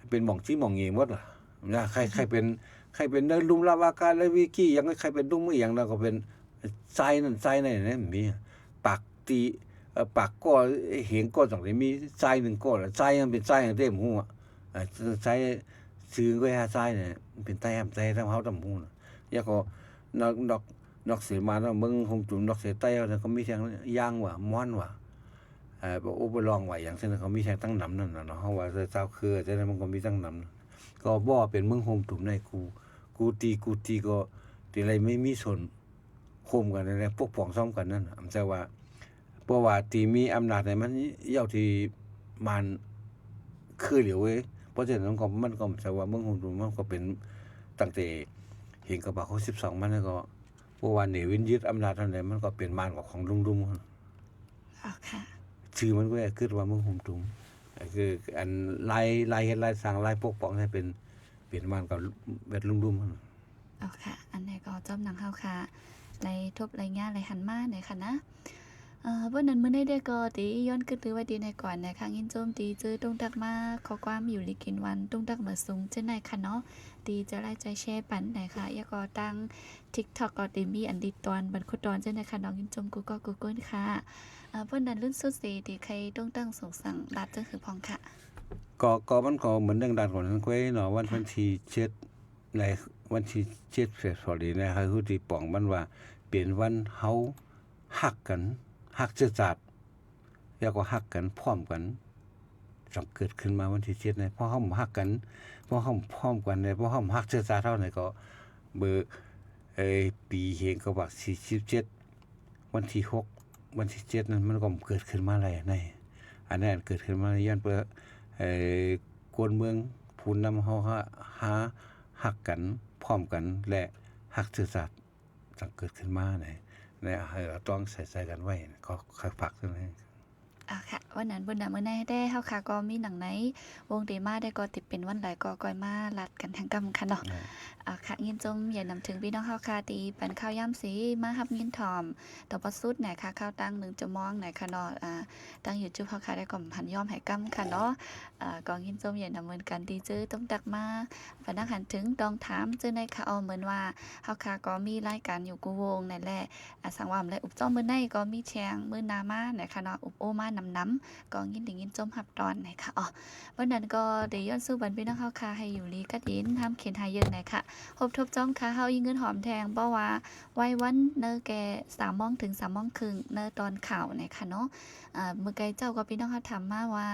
เป็นหม่องจี้หม่องเงหมดล่ะนะใครเป็นในลุมลาวาการและวิกี้ยังใครเป็นลุมอีหยังแล้วก็เป็นทรายนั่นทรายนี่นะมีปากตีปากก็เห็นก็ต้องได้มีทราย1ก้อนทรายยังเป็นทรายอย่างเต็มหูอ่ะทรายซื้อก็หาทรายเนี่ยเป็นใต้ทรายทำเฮาทำหูน่ะแล้วก็นอกเสียมาเนาะเมืองคงจุ่มนอกเสียใต้เนี่ยก็มีแทงย่างว่ะม้อนว่ะโอ้บ่ลองว่าอย่างเช่นเขามีแทงตั้งนำนั่นน่ะเนาะเฮาว่าเจ้าคือแต่นั้นมันก็มีตั้งนำก็บ่เป็นเมืองโฮมตุ่มในกูตีก็ที่ไรไม่มีส่วนโฮมกันในปกป้องซ่อมกันนั่นอำใจว่าเพราะว่าที่มีอำนาจในมันเย่าที่มันคือเหลียวเว้ยเพราะฉะนั้นมันก็ใช่ว่าเมืองโฮมตุ่มมันก็เป็นตั้งแต่เห็นกระบะเขา12มันก็เพราะว่าเนวินยึดอำนาจอันใดมันก็เป็นมานของลุงๆอ๋อค่ะชื่อมันก็คือว่าเมืองโฮมตุ่มคืออันลายเฮ็ดลายสร้างลายปกป้องให้เป็นมานกับแบบลุงๆอ๋อค่ะอันไหนก็จอมหนังเฮาค่ะไล่ทบไล่ง่าไล่หันมาหน่อยค่ะนะวันนั้นมื้อนี้ได้ก็ตีย้อนขึ้นหรือว่าดีในก่อนนะคะยินโจมตีเจอตรงตักมาขอความอยู่ลิกินวันตรงตักมาสูงเช่นไหนค่ะเนาะตีจะไล่ใจแชร์ปันไหนค่ะยาก็ตั้ง TikTok ก็ได้มีอันดีตอนบันคุดตอนเช่นไหนค่ะน้องยินโจมกูก็กูเกิลค่ะวันนั้นรุ่นสุดสีตีใครต้องตั้งสงสังรัดจังคือพองค่ะก็มันก็เหมือนดังดันของนั้นก้อยเนาะวันที่7ในวันที่7เฟบรุนะฮะคือที่ป่องมันว่าเปลี่ยนวันเฮาฮักกันฮักเชื้อชาติแล้วก็ฮักกันพร้อมกันจังเกิดขึ้นมาวันที่7เนี่ยพอเฮาฮักกันพอเฮาพร้อมกันเนี่ยพอเฮาฮักเชื้อชาติเท่าไหร่ก็เบอร์ปีเฮงก็ว่า47วันที่6วันที่7นั้นมันก็เกิดขึ้นมาแล้วในอันนั้นเกิดขึ้นมาย้อนเพื่อกวนเมืองพูนนำเฮาหาฮักกันพร้อมกันและฮักเชื้อชาติจังเกิดขึ้นมาเนี่ยต้องใส่กันไว้ก็ค่อยพักเท่านั้นค่ะวันนั้นเมื่อไหร่ได้เฮาค่ะก็มีหนังไหนวงเดมาได้ก็ติดเป็นวันหลายก็ก้อยมาลัดกันทั้งกำค่ะเนาะค่ะยินจมอย่านำถึงพี่น้องเฮาค่ะตีปันข้าวย่ำสีมาฮับยินถ่อมต่อปสุดไหนค่ะข้าวตั้ง1จะมองไหนค่ะเนาะตั้งอยู่จุ๊บเฮาค่ะได้ก็หันยอมให้กำค่ะเนาะก็ยินจมอย่านำเหมือนกันดีจื้อต้องตักมาพนักหันถึงต้องถามจื้อในค่ะเอาเหมือนว่าเฮาค่ะก็มีรายการอยู่กูวงนั่นแหละสังว่าและอุบจ้อมมื้อในก็มีแชงมื้อนามาไหนค่ะเนาะอุบโอมาน้ำก็ยินดียินจมหับตอนไหนค่ะวันนั้นก็ได้ย้อนสู้บันพี่น้องเฮาค่ะให้อยู่ลีกัดยินทำเขียนหายเยอะไหนค่ะพบทบจ้องค่ะเฮายิงเงินหอมแทงเพราะว่าไว้วันเนอแก3 โมงถึง3 โมงครึ่งเนอตอนข่าวไหนค่ะเนาะมื้อไกลเจ้าก็พี่น้องเฮาถามมาว่า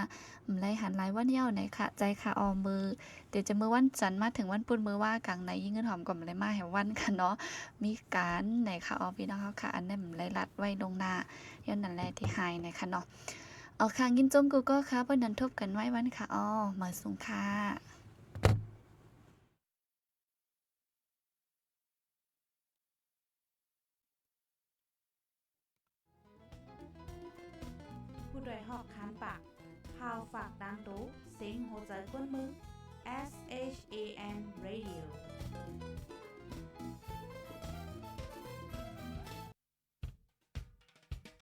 ไล่หันหลายวันยาวไหนค่ะใจค่ะมือเดี๋ยวจะมื้อวันจันทร์มาถึงวันพุธมื้อว่ากลางไหนยิงเงินหอมก็บ่ได้มาให้วันค่ะเนาะมีการไหนค่ะพี่น้องเฮาค่ะอันนั้นไล่รัดไว้ลงหน้าย้อนนั่นแหละที่หายไหนค่ะเนาะค่ะยินจมกูก็ค่ะเพิ่นนั้นทบกันไว้วันค่ะมาสูงค่ะผู้ดยหอกคานปากพาวฝากดังตู้เสียงโหใจก้นมึง SHAN Radio